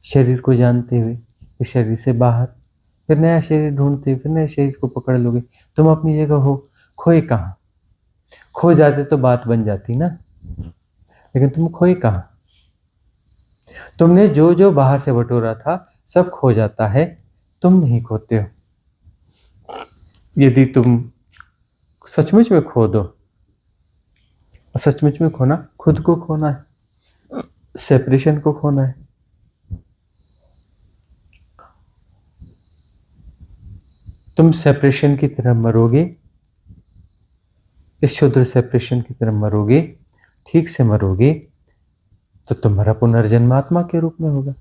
शरीर को जानते हुए, फिर शरीर से बाहर, फिर नया शरीर ढूंढते हुए, फिर नए शरीर को पकड़ लोगे। तुम अपनी जगह हो, खोए कहाँ? खो जाते तो बात बन जाती ना, लेकिन तुम खोए कहाँ? तुमने जो जो बाहर से बटोरा था सब खो जाता है, तुम नहीं खोते हो। यदि तुम सचमुच में खो दो, सचमुच में खोना खुद को खोना है, सेपरेशन को खोना है। तुम सेपरेशन की तरह मरोगे, इस शुद्र सेपरेशन की तरह मरोगे, ठीक से मरोगे, तो तुम्हारा पुनर्जन्म आत्मा के रूप में होगा।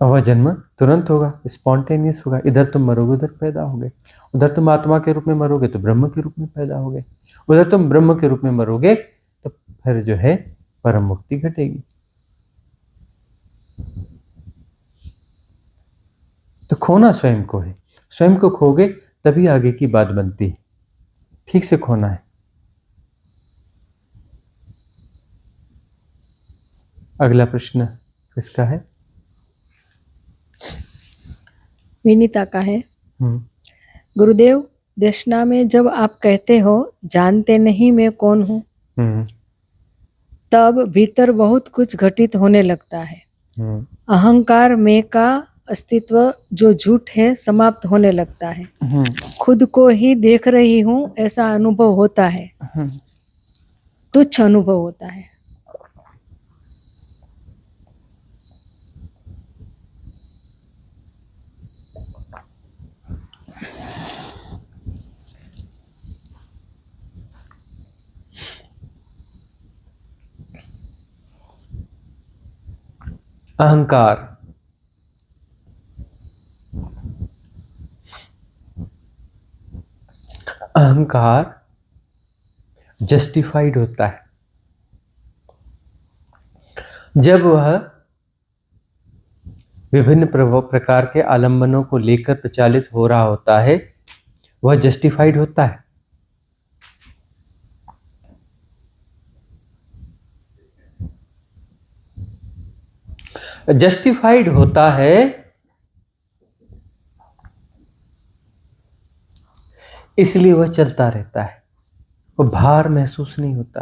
और वह जन्म तुरंत होगा, स्पॉन्टेनियस होगा। इधर तुम मरोगे, उधर पैदा होगे। उधर तुम आत्मा के रूप में मरोगे तो ब्रह्म के रूप में पैदा होगे। उधर तुम ब्रह्म के रूप में मरोगे तो फिर जो है परम मुक्ति घटेगी। तो खोना स्वयं को है। स्वयं को खोगे तभी आगे की बात बनती है। ठीक से खोना है। अगला प्रश्न किसका है? विनीता का है। गुरुदेव, दशना में जब आप कहते हो जानते नहीं मैं कौन हूँ, तब भीतर बहुत कुछ घटित होने लगता है। अहंकार मैं का अस्तित्व जो झूठ है समाप्त होने लगता है। खुद को ही देख रही हूँ ऐसा अनुभव होता है, तुच्छ अनुभव होता है। अहंकार अहंकार जस्टिफाइड होता है जब वह विभिन्न प्रकार के आलंबनों को लेकर प्रचालित हो रहा होता है। वह जस्टिफाइड होता है। जस्टिफाइड होता है इसलिए वह चलता रहता है, वो भार महसूस नहीं होता।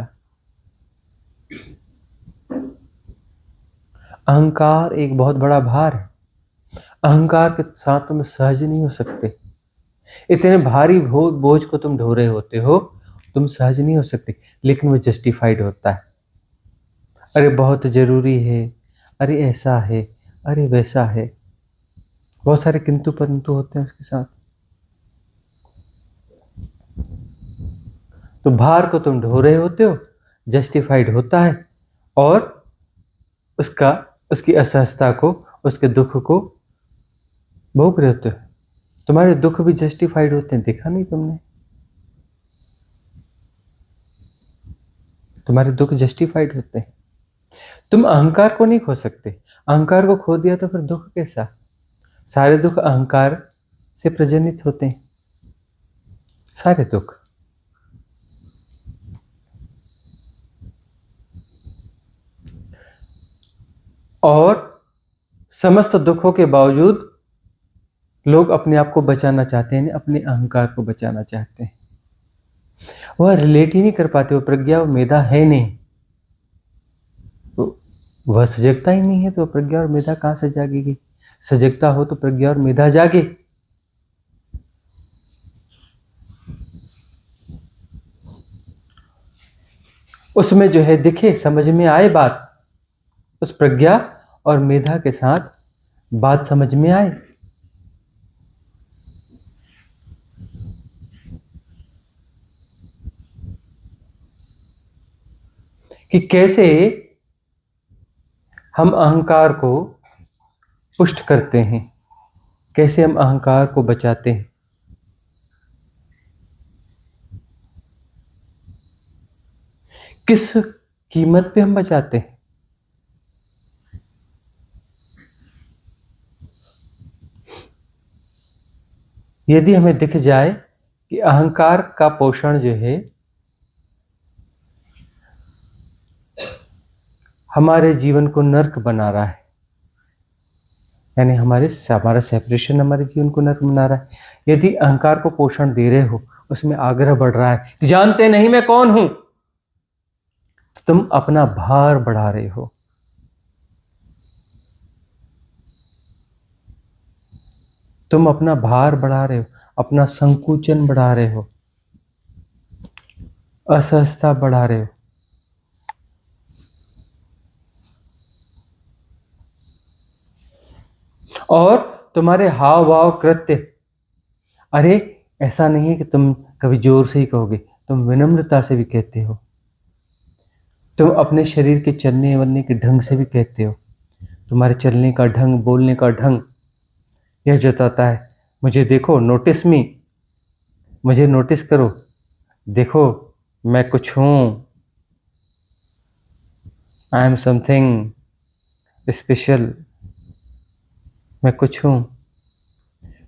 अहंकार एक बहुत बड़ा भार है। अहंकार के साथ तुम सहज नहीं हो सकते। इतने भारी बोझ को तुम ढो रहे होते हो, तुम सहज नहीं हो सकते। लेकिन वो जस्टिफाइड होता है। अरे बहुत जरूरी है, अरे ऐसा है, अरे वैसा है, बहुत सारे किंतु परंतु होते हैं उसके साथ। तो भार को तुम ढो रहे होते हो, जस्टिफाइड होता है, और उसकी असहजता को, उसके दुख को भोग रहे होते हो। तुम्हारे दुख भी जस्टिफाइड होते हैं, देखा नहीं तुमने? तुम्हारे दुख जस्टिफाइड होते हैं। तुम अहंकार को नहीं खो सकते। अहंकार को खो दिया तो फिर दुख कैसा? सारे दुख अहंकार से प्रजनित होते हैं, सारे दुख। और समस्त दुखों के बावजूद लोग अपने आप को बचाना चाहते हैं, अपने अहंकार को बचाना चाहते हैं। वह रिलेट ही नहीं कर पाते, वो प्रज्ञा और मेधा है नहीं, वह सजगता ही नहीं है, तो प्रज्ञा और मेधा कहाँ से जागेगी? सजगता हो तो प्रज्ञा और मेधा जागे। उसमें जो है दिखे, समझ में आए बात, उस प्रज्ञा और मेधा के साथ बात समझ में आए। कि कैसे हम अहंकार को पुष्ट करते हैं, कैसे हम अहंकार को बचाते हैं। किस कीमत पे हम बचाते हैं? यदि हमें दिख जाए कि अहंकार का पोषण जो है हमारे जीवन को नर्क बना रहा है, यानी हमारा सेपरेशन हमारे जीवन को नर्क बना रहा है, यदि अहंकार को पोषण दे रहे हो, उसमें आग्रह बढ़ रहा है कि जानते नहीं मैं कौन हूं, तो तुम अपना भार बढ़ा रहे हो। तुम अपना भार बढ़ा रहे हो, अपना संकुचन बढ़ा रहे हो, असहजता बढ़ा रहे हो। और तुम्हारे हाव भाव कृत्य, अरे ऐसा नहीं है कि तुम कभी जोर से ही कहोगे, तुम विनम्रता से भी कहते हो, तुम अपने शरीर के चलने वलने के ढंग से भी कहते हो। तुम्हारे चलने का ढंग, बोलने का ढंग यह जताता है मुझे देखो, नोटिस मी, मुझे नोटिस करो, देखो मैं कुछ हूं, आई एम समथिंग स्पेशल, मैं कुछ हूं।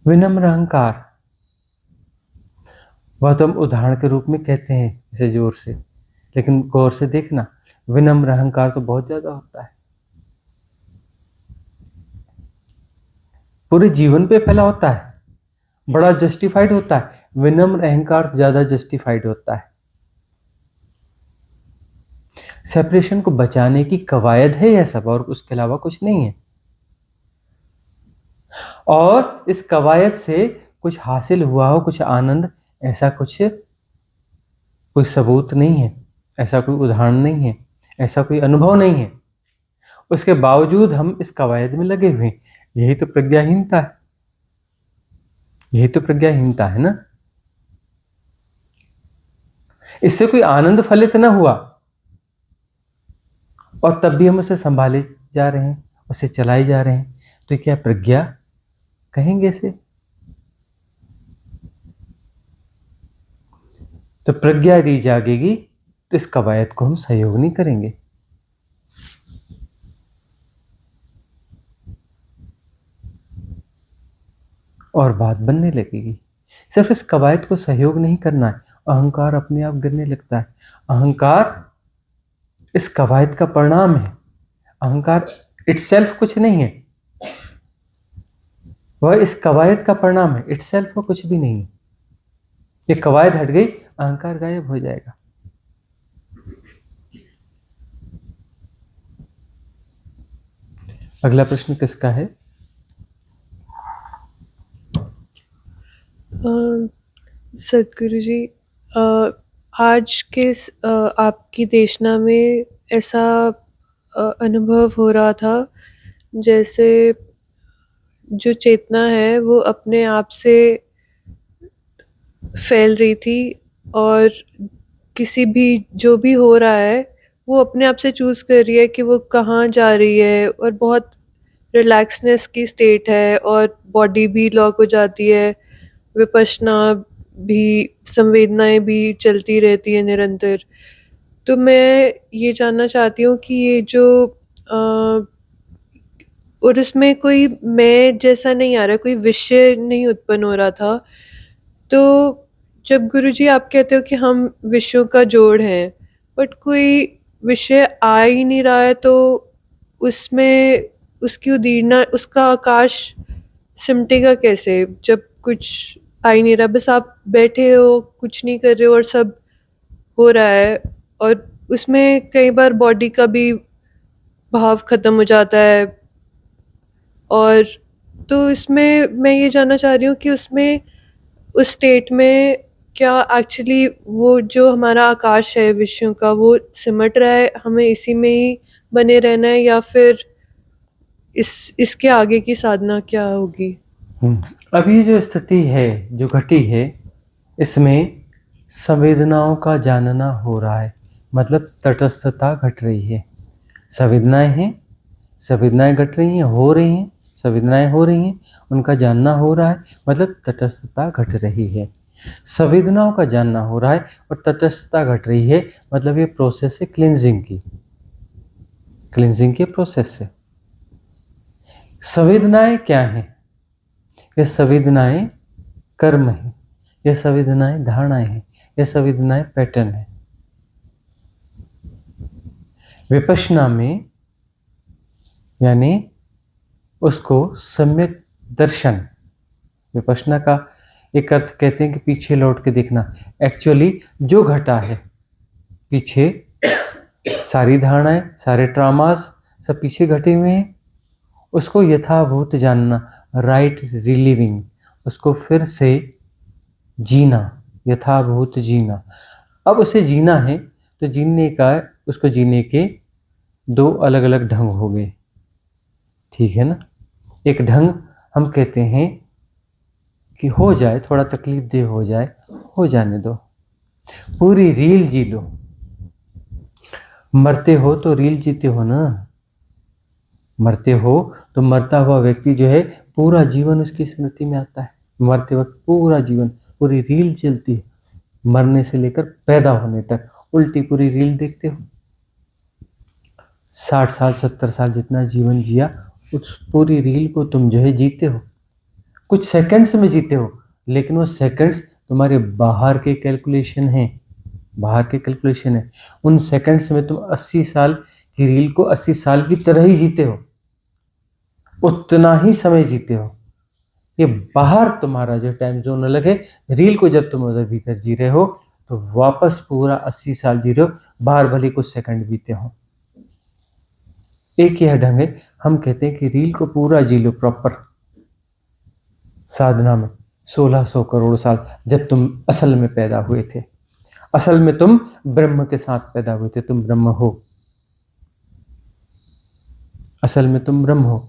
विनम्र अहंकार, वह तो हम उदाहरण के रूप में कहते हैं इसे जोर से, लेकिन गौर से देखना, विनम्र अहंकार तो बहुत ज्यादा होता है, पूरे जीवन पे फैला होता है, बड़ा जस्टिफाइड होता है। विनम्र अहंकार ज्यादा जस्टिफाइड होता है। सेपरेशन को बचाने की कवायद है यह सब, और उसके अलावा कुछ नहीं है। और इस कवायद से कुछ हासिल हुआ हो, कुछ आनंद, ऐसा कुछ कोई सबूत नहीं है, ऐसा कोई उदाहरण नहीं है, ऐसा कोई अनुभव नहीं है। उसके बावजूद हम इस कवायद में लगे हुए हैं। यही तो प्रज्ञाहीनता है, यही तो प्रज्ञाहीनता है ना। इससे कोई आनंद फलित ना हुआ और तब भी हम उसे संभाले जा रहे हैं, उसे चलाए जा रहे हैं, तो क्या प्रज्ञा कहेंगे इसे? तो प्रज्ञा यदि जागेगी तो इस कवायद को हम सहयोग नहीं करेंगे। और बात बनने लगेगी। सिर्फ इस कवायद को सहयोग नहीं करना है, अहंकार अपने आप गिरने लगता है। अहंकार इस कवायद का परिणाम है, अहंकार इटसेल्फ कुछ नहीं है, वह इस कवायद का परिणाम है, इटसेल्फ वो कुछ भी नहीं है। ये कवायद हट गई, अहंकार गायब हो जाएगा। अगला प्रश्न किसका है? सदगुरु जी, आज के आपकी देशना में ऐसा अनुभव हो रहा था जैसे जो चेतना है वो अपने आप से फैल रही थी, और किसी भी जो भी हो रहा है वो अपने आप से चूज़ कर रही है कि वो कहाँ जा रही है, और बहुत रिलैक्सनेस की स्टेट है, और बॉडी भी लॉक हो जाती है, विपश्यना भी, संवेदनाएं भी चलती रहती है निरंतर। तो मैं ये जानना चाहती हूँ कि ये जो और इसमें कोई मैं जैसा नहीं आ रहा, कोई विषय नहीं उत्पन्न हो रहा था। तो जब गुरुजी आप कहते हो कि हम विषयों का जोड़ हैं, बट कोई विषय आ ही नहीं रहा है, तो उसमें उसकी उदीरना, उसका आकाश सिमटेगा कैसे जब कुछ आ ही नहीं रहा? बस आप बैठे हो, कुछ नहीं कर रहे हो, और सब हो रहा है, और उसमें कई बार बॉडी का भी भाव खत्म हो जाता है। और तो इसमें मैं ये जानना चाह रही हूँ कि उसमें उस स्टेट में क्या एक्चुअली वो जो हमारा आकाश है विषयों का वो सिमट रहा है, हमें इसी में ही बने रहना है, या फिर इसके आगे की साधना क्या होगी? अभी ये जो स्थिति है जो घटी है इसमें संवेदनाओं का जानना हो रहा है, मतलब तटस्थता घट रही है। संवेदनाएं हैं, संवेदनाएं घट रही हैं, हो रही हैं, संवेदनाएं हो रही हैं, उनका जानना हो रहा है, मतलब तटस्थता घट रही है। संवेदनाओं का जानना हो रहा है और तटस्थता घट रही है, मतलब ये प्रोसेस है क्लींजिंग की, क्लींजिंग के प्रोसेस से। संवेदनाएं क्या हैं? ये संवेदनाएं कर्म है, ये संवेदनाएं धारणाएं हैं, ये संवेदनाएं पैटर्न है। विपश्यना में यानी उसको सम्यक दर्शन, विपश्यना का एक अर्थ कहते हैं कि पीछे लौट के देखना। एक्चुअली जो घटा है पीछे, सारी धारणाएं, सारे ट्रामास सब पीछे घटे हुए हैं, उसको यथाभूत जानना, राइट रिलीविंग, उसको फिर से जीना, यथाभूत जीना। अब उसे जीना है तो जीने का, उसको जीने के दो अलग अलग ढंग हो गए, ठीक है ना। एक ढंग हम कहते हैं कि हो जाए, थोड़ा तकलीफ दे हो जाए, हो जाने दो, पूरी रील जी लो। मरते हो तो रील जीते हो ना, मरते हो तो मरता हुआ व्यक्ति जो है पूरा जीवन उसकी स्मृति में आता है। मरते वक्त पूरा जीवन, पूरी रील चलती है, मरने से लेकर पैदा होने तक उल्टी पूरी रील देखते हो। 60 साल 70 साल जितना जीवन जिया उस पूरी रील को तुम जो है जीते हो। कुछ सेकंड्स में जीते हो, लेकिन वो सेकंड्स तुम्हारे बाहर के कैलकुलेशन हैं, बाहर के कैलकुलेशन है। उन सेकंड्स में तुम 80 साल की रील को 80 साल की तरह ही जीते हो, उतना ही समय जीते हो। ये बाहर तुम्हारा जो टाइम जोन अलग है, रील को जब तुम उधर भीतर जी रहे हो तो वापस पूरा 80 साल जी रहे हो, बाहर भले कुछ सेकंड बीते हो। एक यह ढंग है, हम कहते हैं कि रील को पूरा जी लो प्रॉपर। साधना में 1600 करोड़ साल जब तुम असल में पैदा हुए थे, असल में तुम ब्रह्म के साथ पैदा हुए थे, तुम ब्रह्म हो, असल में तुम ब्रह्म हो।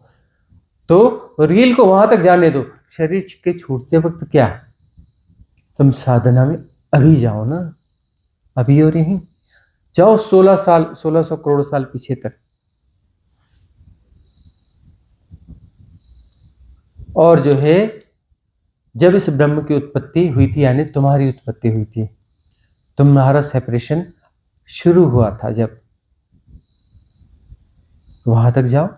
तो रील को वहां तक जाने दो, शरीर के छूटते वक्त क्या, तुम साधना में अभी जाओ ना, अभी और यहीं जाओ 1600 करोड़ साल पीछे तक। और जो है जब इस ब्रह्म की उत्पत्ति हुई थी, यानी तुम्हारी उत्पत्ति हुई थी, तुम्हारा सेपरेशन शुरू हुआ था, जब वहां तक जाओ।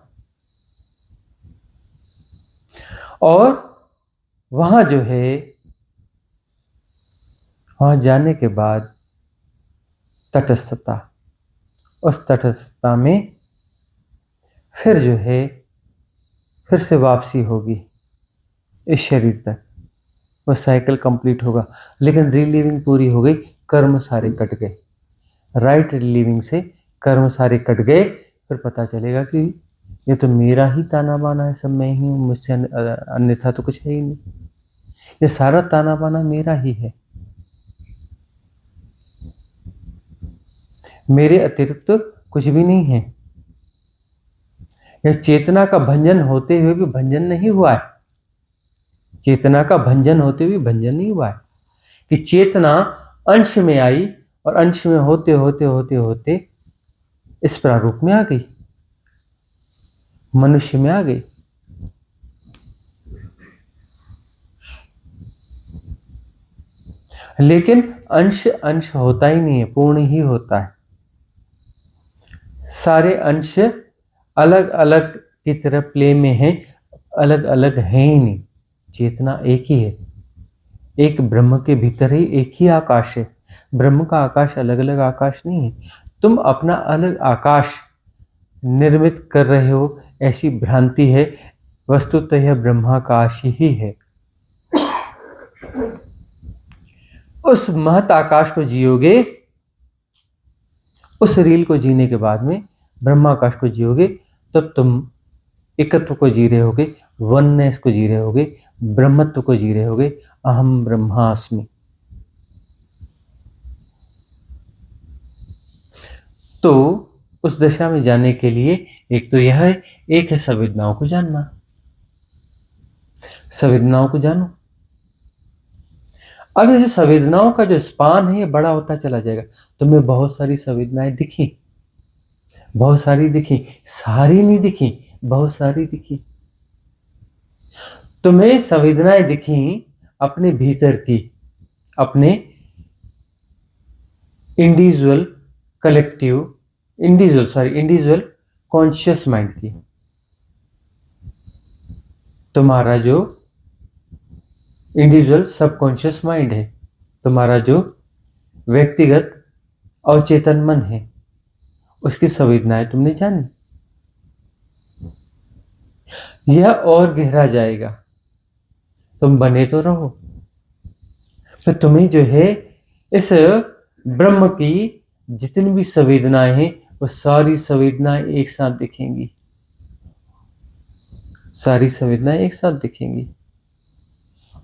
और वहां जो है, वहां जाने के बाद तटस्थता, उस तटस्थता में फिर जो है फिर से वापसी होगी इस शरीर तक, वह साइकिल कंप्लीट होगा। लेकिन रिलीविंग पूरी हो गई, कर्म सारे कट गए, राइट रिलीविंग से कर्म सारे कट गए। फिर पता चलेगा कि ये तो मेरा ही ताना बाना है, सब मैं ही हूँ, मुझसे अन्यथा तो कुछ है ही नहीं, ये सारा ताना बाना मेरा ही है, मेरे अतिरिक्त कुछ भी नहीं है। यह चेतना का भंजन होते हुए भी भंजन नहीं हुआ है, चेतना का भंजन होते हुए भंजन नहीं हुआ है कि चेतना अंश में आई और अंश में होते होते होते होते इस प्रारूप में आ गई, मनुष्य में आ गई। लेकिन अंश अंश होता ही नहीं है, पूर्ण ही होता है। सारे अंश अलग अलग की तरह प्ले में हैं, अलग अलग हैं ही नहीं। चेतना एक ही है, एक ब्रह्म के भीतर ही एक ही आकाश है। ब्रह्म का आकाश अलग अलग आकाश नहीं है। तुम अपना अलग आकाश निर्मित कर रहे हो, ऐसी भ्रांति है, वस्तुतः यह ब्रह्माकाश ही है। उस महत आकाश को जियोगे उस रील को जीने के बाद में ब्रह्माकाश को जियोगे, तब तुम एकत्व को जी रहे होगे, वननेस को जी रहे होगे, ब्रह्मत्व को जी रहे होगे, अहम ब्रह्मास्मि। तो उस दशा में जाने के लिए एक तो यह है, एक है संवेदनाओं को जानना। संवेदनाओं को जानो। अब ये जो संवेदनाओं का जो स्पान है ये बड़ा होता चला जाएगा। तुम्हें बहुत सारी संवेदनाएं दिखी, बहुत सारी दिखी, सारी नहीं दिखी, बहुत सारी दिखी। तुम्हें संवेदनाएं दिखी अपने भीतर की, अपने इंडिविजुअल कॉन्शियस माइंड की। तुम्हारा जो इंडिविजुअल सबकॉन्शियस माइंड है, तुम्हारा जो व्यक्तिगत अवचेतन मन है, उसकी संवेदनाएं तुमने जानी। यह और गहरा जाएगा। तुम बने तो रहो, फिर तुम्हें जो है इस ब्रह्म की जितनी भी संवेदनाएं हैं वो सारी संवेदनाएं एक साथ दिखेंगी, सारी संवेदनाएं एक साथ दिखेंगी।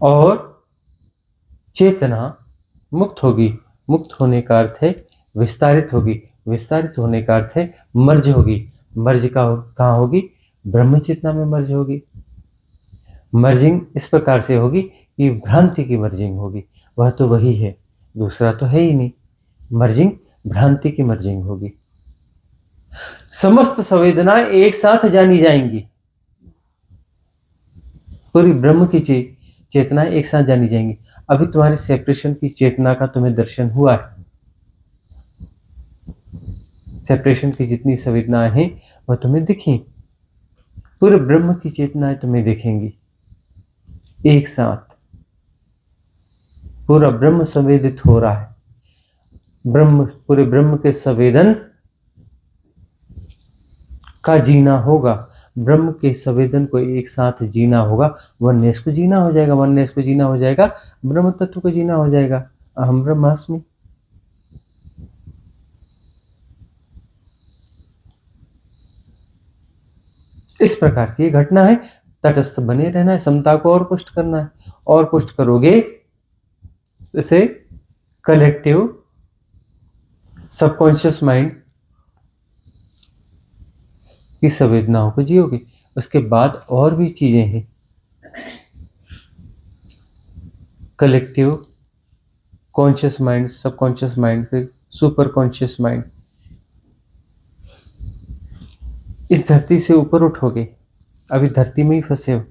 और चेतना मुक्त होगी। मुक्त होने का अर्थ है विस्तारित होगी। विस्तारित होने का अर्थ है मर्ज होगी। मर्ज कहाँ होगी? ब्रह्म चेतना में मर्ज होगी। मर्जिंग इस प्रकार से होगी कि भ्रांति की मर्जिंग होगी। वह तो वही है, दूसरा तो है ही नहीं। मर्जिंग भ्रांति की मर्जिंग होगी। समस्त संवेदनाएं एक साथ जानी जाएंगी। पूरी ब्रह्म की चेतनाएं एक साथ जानी जाएंगी। अभी तुम्हारे सेपरेशन की चेतना का तुम्हें दर्शन हुआ है। सेपरेशन की जितनी संवेदनाएं हैं वह तुम्हें दिखी। पूरे ब्रह्म की चेतनाएं तुम्हें दिखेंगी एक साथ। पूरा ब्रह्म संवेदित हो रहा है। पूरे ब्रह्म के संवेदन का जीना होगा। ब्रह्म के संवेदन को एक साथ जीना होगा। वननेस को जीना हो जाएगा। वननेस को जीना हो जाएगा, ब्रह्म तत्व को जीना हो जाएगा। अहम ब्रह्मास्मि। इस प्रकार की घटना है। तटस्थ बने रहना है, समता को और पुष्ट करना है। और पुष्ट करोगे तो इसे कलेक्टिव सबकॉन्शियस माइंड की संवेदनाओं को जियोगे। उसके बाद और भी चीजें हैं। Collective conscious mind, subconscious mind, फिर सुपर कॉन्शियस माइंड। इस धरती से ऊपर उठोगे। अभी धरती में ही फंसे हो।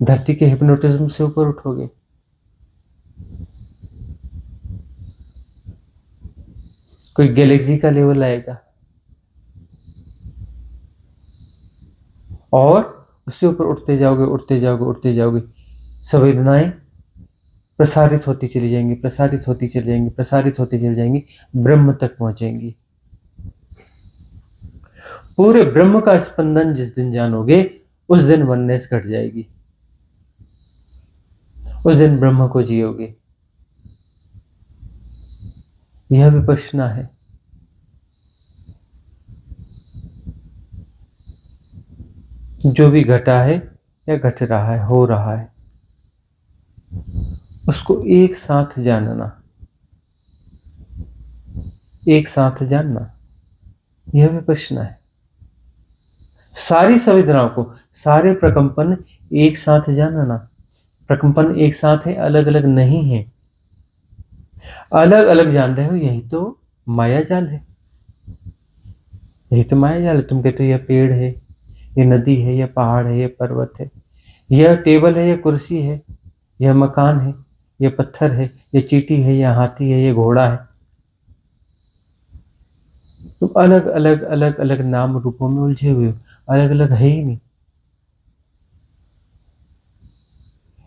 धरती के हिप्नोटिज्म से ऊपर उठोगे। कोई गैलेक्सी का लेवल आएगा और उससे ऊपर उठते जाओगे, उठते जाओगे, उठते जाओगे। संवेदनाएं प्रसारित होती चली जाएंगी, प्रसारित होती चली जाएंगी, प्रसारित होती चली जाएंगी, ब्रह्म तक पहुंचेंगी। पूरे ब्रह्म का स्पंदन जिस दिन जानोगे उस दिन वननेस घट जाएगी। उस दिन ब्रह्म को जियोगे। यह विपश्यना है। जो भी घटा है या घट रहा है, हो रहा है, उसको एक साथ जानना, एक साथ जानना, यह विपश्यना है। सारी संवेदनाओं को, सारे प्रकंपन एक साथ जानना। प्रकंपन एक साथ है, अलग अलग नहीं है। अलग अलग जान रहे हो, यही तो माया जाल है। यही तो माया जाल है। तुम कहते हो यह पेड़ है, यह नदी है, यह पहाड़ है, यह पर्वत है, यह टेबल है, यह कुर्सी है, यह मकान है, यह पत्थर है, यह चींटी है, यह हाथी है, यह घोड़ा है। तुम अलग अलग अलग अलग नाम रूपों में उलझे हुए हो। अलग अलग है ही नहीं,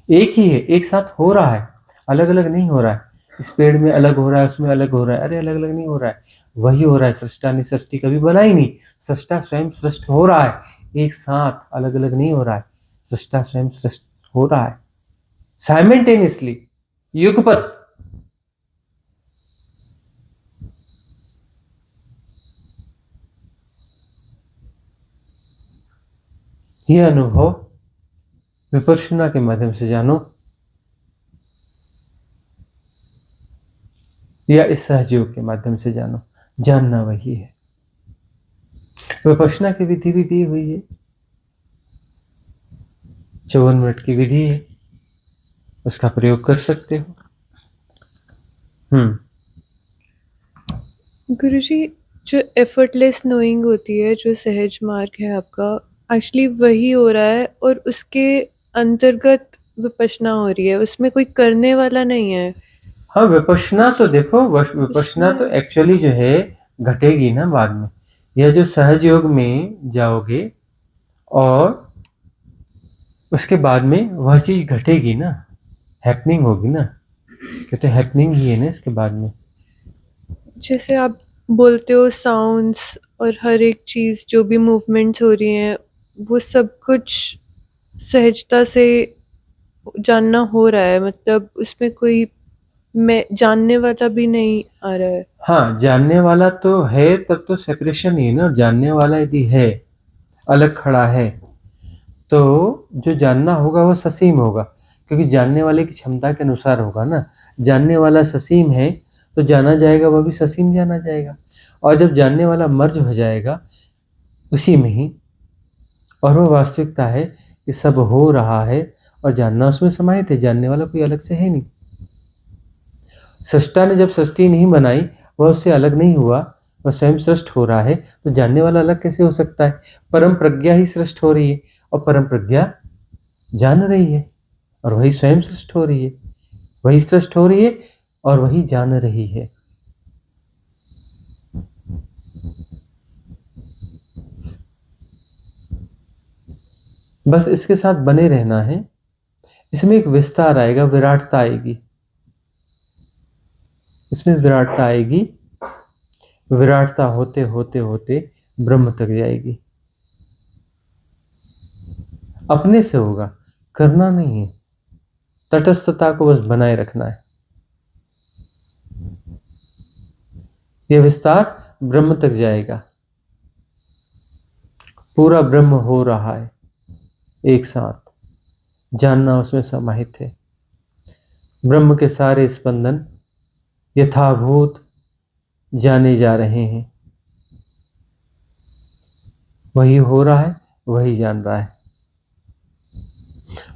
एक ही है, एक साथ हो रहा है, अलग अलग नहीं हो रहा है। इस पेड़ में अलग हो रहा है, उसमें अलग हो रहा है। अरे अलग अलग नहीं हो रहा है, वही हो रहा है। सृष्टा ने सृष्टि कभी बना ही नहीं। सृष्टा स्वयं सृष्ट हो रहा है, एक साथ, अलग अलग नहीं हो रहा है। सृष्टा स्वयं सृष्ट हो रहा है साइमल्टेनियसली, युगपत। यह अनुभव विपश्यना के माध्यम से जानो या इस सहयोग के माध्यम से जानो। जानना वही है। विपश्यना की विधि भी दी हुई है, 54 मिनट की विधि है, उसका प्रयोग कर सकते हो। गुरुजी, जो एफर्टलेस नोइंग होती है, जो सहज मार्ग है आपका, एक्चुअली वही हो रहा है और उसके अंतर्गत विपश्यना हो रही है, उसमें कोई करने वाला नहीं है। हाँ, विपश्यना तो देखो, विपश्यना तो एक्चुअली जो है घटेगी ना बाद में। यह जो सहज योग में जाओगे और उसके बाद में वह चीज घटेगी ना, हैपनिंग होगी ना, क्योंकि हैपनिंग ही है ना इसके बाद में। जैसे आप बोलते हो साउंड्स और हर एक चीज़ जो भी मूवमेंट्स हो रही हैं, वो सब कुछ सहजता से जानना हो रहा है, मतलब उसमें कोई मैं जानने वाला भी नहीं आ रहा है। हाँ, जानने वाला तो है, तब तो सेपरेशन ही है ना। और जानने वाला यदि है, अलग खड़ा है, तो जो जानना होगा वो ससीम होगा, क्योंकि जानने वाले की क्षमता के अनुसार होगा ना। जानने वाला ससीम है तो जाना जाएगा वह भी ससीम जाना जाएगा। और जब जानने वाला मर्ज हो जाएगा उसी में ही, और वो वास्तविकता है कि सब हो रहा है और जानना उसमें समाहित है, जानने वाला कोई अलग से है नहीं। सृष्टा ने जब सृष्टि नहीं बनाई, वह उससे अलग नहीं हुआ, वह स्वयं सृष्ट हो रहा है, तो जानने वाला अलग कैसे हो सकता है? परम प्रज्ञा ही सृष्ट हो रही है और परम प्रज्ञा जान रही है, और वही स्वयं सृष्ट हो रही है, वही सृष्ट हो रही है और वही जान रही है। बस इसके साथ बने रहना है। इसमें एक विस्तार आएगा, विराटता आएगी, इसमें विराटता आएगी। विराटता होते होते होते ब्रह्म तक जाएगी। अपने से होगा, करना नहीं है, तटस्थता को बस बनाए रखना है। यह विस्तार ब्रह्म तक जाएगा। पूरा ब्रह्म हो रहा है एक साथ, जानना उसमें समाहित है। ब्रह्म के सारे स्पंदन यथाभूत जाने जा रहे हैं। वही हो रहा है, वही जान रहा है।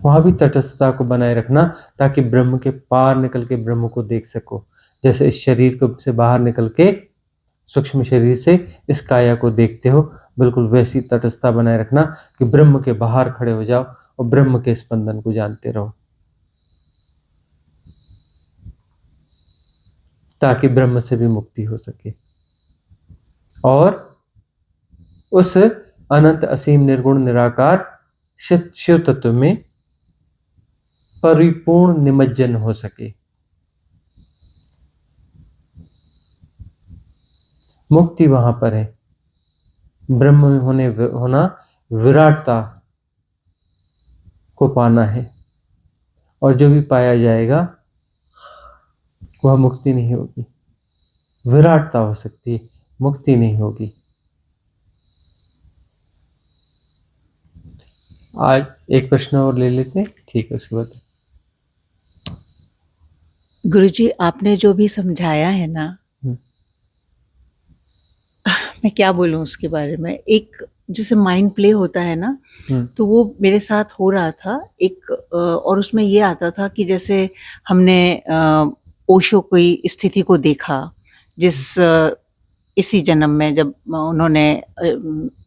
वहां भी तटस्थता को बनाए रखना, ताकि ब्रह्म के पार निकल के ब्रह्म को देख सको। जैसे इस शरीर को से बाहर निकल के सूक्ष्म शरीर से इस काया को देखते हो, बिल्कुल वैसी तटस्थता बनाए रखना कि ब्रह्म के बाहर खड़े हो जाओ और ब्रह्म के स्पंदन को जानते रहो, ताकि ब्रह्म से भी मुक्ति हो सके और उस अनंत असीम निर्गुण निराकार शिव तत्व में परिपूर्ण निमज्जन हो सके। मुक्ति वहां पर है, ब्रह्म में होना विराटता को पाना है, और जो भी पाया जाएगा वह मुक्ति नहीं होगी। विराटता हो सकती है, मुक्ति नहीं होगी। आज एक प्रश्न और ले लेते हैं, ठीक है? उसके बाद गुरुजी, आपने जो भी समझाया है ना, मैं क्या बोलूं उसके बारे में। एक जैसे माइंड प्ले होता है ना, तो वो मेरे साथ हो रहा था एक, और उसमें ये आता था कि जैसे हमने ओशो की स्थिति को देखा, जिस इसी जन्म में जब उन्होंने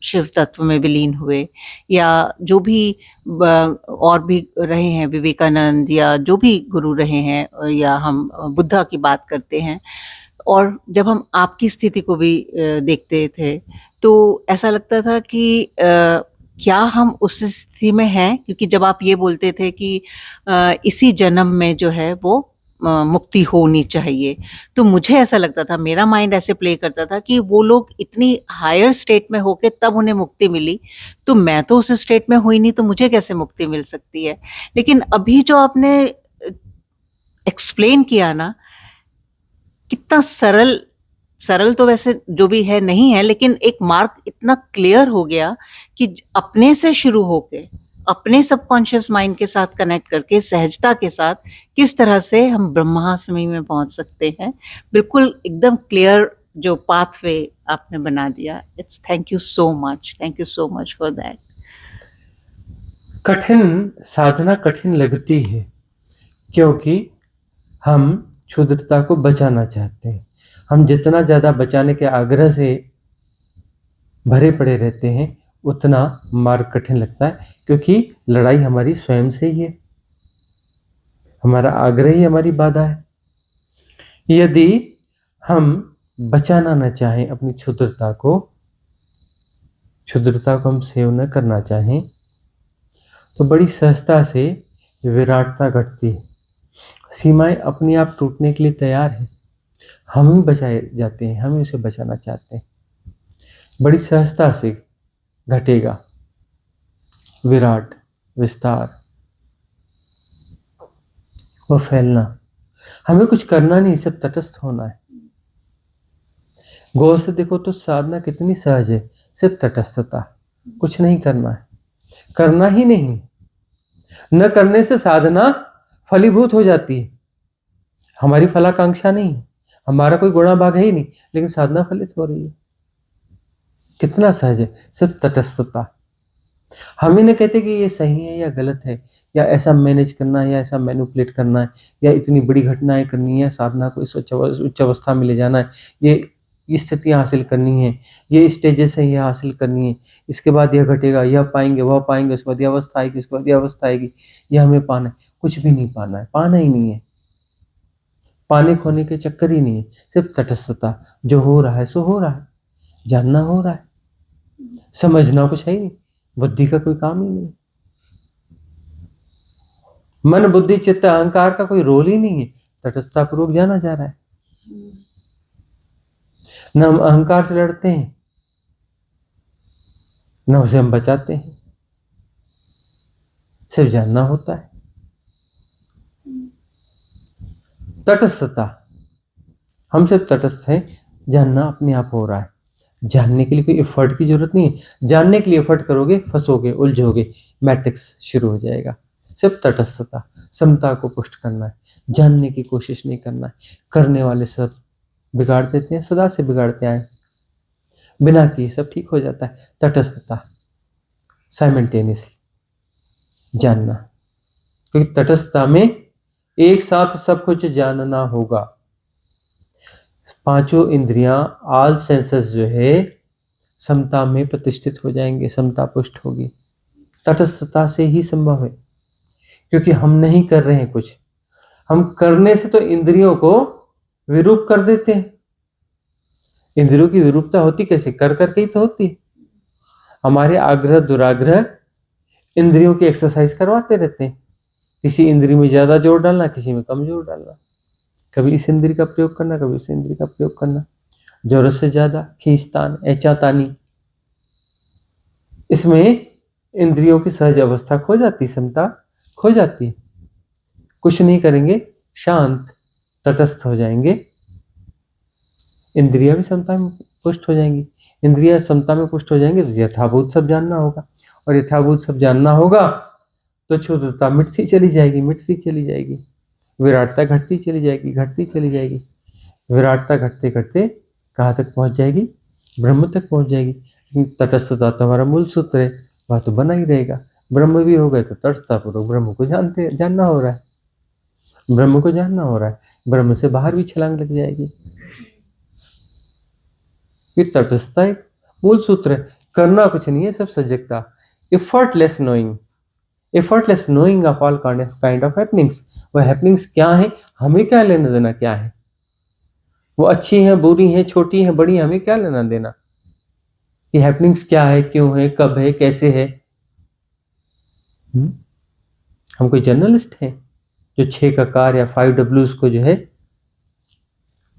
शिव तत्व में विलीन हुए, या जो भी और भी रहे हैं, विवेकानंद या जो भी गुरु रहे हैं, या हम बुद्धा की बात करते हैं, और जब हम आपकी स्थिति को भी देखते थे, तो ऐसा लगता था कि क्या हम उस स्थिति में हैं? क्योंकि जब आप ये बोलते थे कि इसी जन्म में जो है वो मुक्ति होनी चाहिए, तो मुझे ऐसा लगता था, मेरा माइंड ऐसे प्ले करता था कि वो लोग इतनी हायर स्टेट में होके तब उन्हें मुक्ति मिली, तो मैं तो उस स्टेट में हुई नहीं, तो मुझे कैसे मुक्ति मिल सकती है? लेकिन अभी जो आपने एक्सप्लेन किया ना, कितना सरल सरल तो वैसे जो भी है नहीं है, लेकिन एक मार्ग इतना क्लियर हो गया कि अपने से शुरू होके अपने सबकॉन्शियस माइंड के साथ कनेक्ट करके सहजता के साथ किस तरह से हम ब्रह्मास्मि में पहुंच सकते हैं, बिल्कुल एकदम क्लियर जो पाथवे आपने बना दिया. It's thank you so much for that. कठिन साधना कठिन लगती है क्योंकि हम क्षुद्रता को बचाना चाहते हैं. हम जितना ज़्यादा बचाने के आग्रह से भरे पड़े रहते हैं उतना मार्ग कठिन लगता है, क्योंकि लड़ाई हमारी स्वयं से ही है. हमारा आग्रह ही हमारी बाधा है. यदि हम बचाना न चाहें अपनी क्षुद्रता को हम सेव न करना चाहें, तो बड़ी सहजता से विराटता घटती है. सीमाएं अपने आप टूटने के लिए तैयार है. हम ही बचाए जाते हैं, हम ही उसे बचाना चाहते हैं. बड़ी सहजता से घटेगा विराट, विस्तार और फैलना. हमें कुछ करना नहीं, सब तटस्थ होना है. गौर से देखो तो साधना कितनी सहज है. सिर्फ तटस्थता, कुछ नहीं करना है, करना ही नहीं. न करने से साधना फलीभूत हो जाती है. हमारी फलाकांक्षा नहीं है, हमारा कोई गुणा भाग है ही नहीं, लेकिन साधना फलित हो रही है. कितना सहज है, सिर्फ तटस्थता. हम ही न कहते कि ये सही है या गलत है, या ऐसा मैनेज करना है या ऐसा मैनिपुलेट करना है, या इतनी बड़ी घटनाएं करनी है, साधना को इस उच्च अवस्था में ले जाना है, ये स्थितियां हासिल करनी है, ये स्टेजेस है ये हासिल करनी है, इसके बाद यह घटेगा, यह पाएंगे, वह पाएंगे, उसके बाद यह अवस्था आएगी, उसके बाद यह अवस्था आएगी, यह हमें पाना है. कुछ भी नहीं पाना है, पाना ही नहीं है. पाने खोने के चक्कर ही नहीं है. सिर्फ तटस्थता. जो हो रहा है सो हो रहा है, जानना हो रहा है, समझना कुछ है ही नहीं, बुद्धि का कोई काम ही नहीं. मन बुद्धि चित्त अहंकार का कोई रोल ही नहीं है. तटस्थता पूर्वक जाना जा रहा है. न हम अहंकार से लड़ते हैं, न उसे हम बचाते हैं. सिर्फ जानना होता है. तटस्थता. हम सिर्फ तटस्थ हैं, जानना अपने आप हो रहा है. जानने के लिए कोई एफर्ट की जरूरत नहीं है. जानने के लिए एफर्ट करोगे फंसोगे, उलझोगे, मैट्रिक्स शुरू हो जाएगा. सिर्फ तटस्थता, समता को पुष्ट करना है, जानने की कोशिश नहीं करना है. करने वाले सब बिगाड़ देते हैं, सदा से बिगाड़ते आए. बिना किए सब ठीक हो जाता है. तटस्थता, साइमल्टेनियसली जानना, क्योंकि तटस्थता में एक साथ सब कुछ जानना होगा. पांचों इंद्रियां, ऑल सेंसेस जो है समता में प्रतिष्ठित हो जाएंगे, समता पुष्ट होगी. तटस्थता से ही संभव है, क्योंकि हम नहीं कर रहे हैं कुछ. हम करने से तो इंद्रियों को विरूप कर देते हैं. इंद्रियों की विरूपता होती कैसे? कर करके ही तो होती. हमारे आग्रह दुराग्रह इंद्रियों की एक्सरसाइज करवाते रहते हैं. किसी इंद्री में ज्यादा जोर डालना, किसी में कम जोर डालना, कभी इस इंद्री का प्रयोग करना, कभी उस इंद्री का प्रयोग करना, जरूरत से ज्यादा खींचतान, एचातानी. इसमें इंद्रियों की सहज अवस्था खो जाती, समता खो जाती. कुछ नहीं करेंगे, शांत तटस्थ हो जाएंगे, इंद्रियां भी समता में पुष्ट हो जाएंगी. इंद्रियां समता में पुष्ट हो जाएंगे तो यथाभूत सब जानना होगा, और यथाभूत सब जानना होगा तो क्षुद्रता मिटती चली जाएगी, मिटती चली जाएगी. विराटता घटती चली जाएगी, घटती चली जाएगी. विराटता घटते घटते कहाँ तक पहुंच जाएगी? ब्रह्म तक पहुंच जाएगी. लेकिन तटस्थता तो हमारा मूल सूत्र है, वह तो बना ही रहेगा. ब्रह्म भी हो गए तो तटस्थता पूर्वक ब्रह्म को जानना हो रहा है. ब्रह्म को जानना हो रहा है, ब्रह्म से बाहर भी छलांग लग जाएगी. ये तटस्थता एक मूल सूत्र है. करना कुछ नहीं है, सब सजगता. Effortless knowing of all kind of happenings. वह हैपनिंग्स क्या है, हमें क्या लेना देना क्या है? वो अच्छी हैं, बुरी हैं, छोटी हैं, बड़ी हैं, हमें क्या लेना देना कि हैपनिंग्स क्या है, क्यों है, कब है, कैसे है? हम कोई जर्नलिस्ट हैं जो 6 ककार या 5 Ws को जो है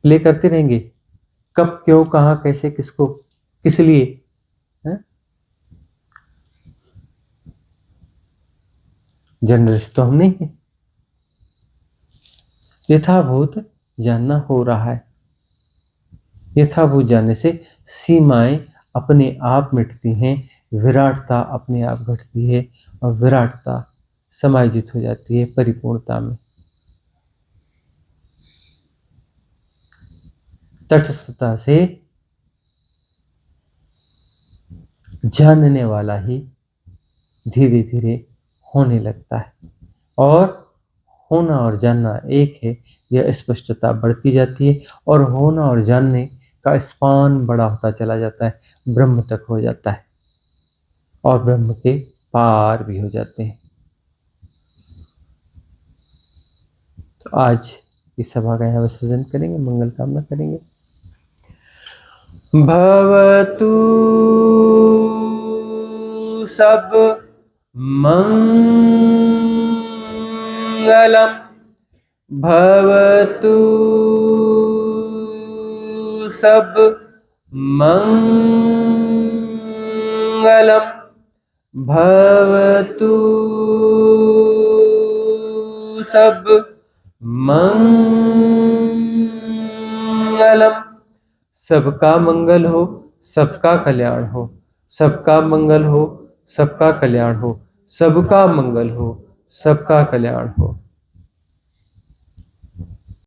प्ले करते रहेंगे? कब, क्यों, कहां, कैसे, किसको, किस लिए? जर्नलिस्ट तो हम नहीं है. यथाभूत जानना हो रहा है. यथाभूत जानने से सीमाएं अपने आप मिटती हैं, विराटता अपने आप घटती है और विराटता समायोजित हो जाती है परिपूर्णता में। तटस्थता से जानने वाला ही धीरे धीरे होने लगता है, और होना और जानना एक है, यह स्पष्टता बढ़ती जाती है और होना और जानने का स्पान बड़ा होता चला जाता है, ब्रह्म तक हो जाता है और ब्रह्म के पार भी हो जाते हैं। तो आज इस सभा का यहाँ विसर्जन करेंगे, मंगल कामना करेंगे। भवतु सब मंगलम, भवतु सब मंगलम, भवतु सब मंगलम। सबका मंगल हो, सबका कल्याण हो, सबका मंगल हो, सबका कल्याण हो, सबका मंगल हो, सबका कल्याण हो।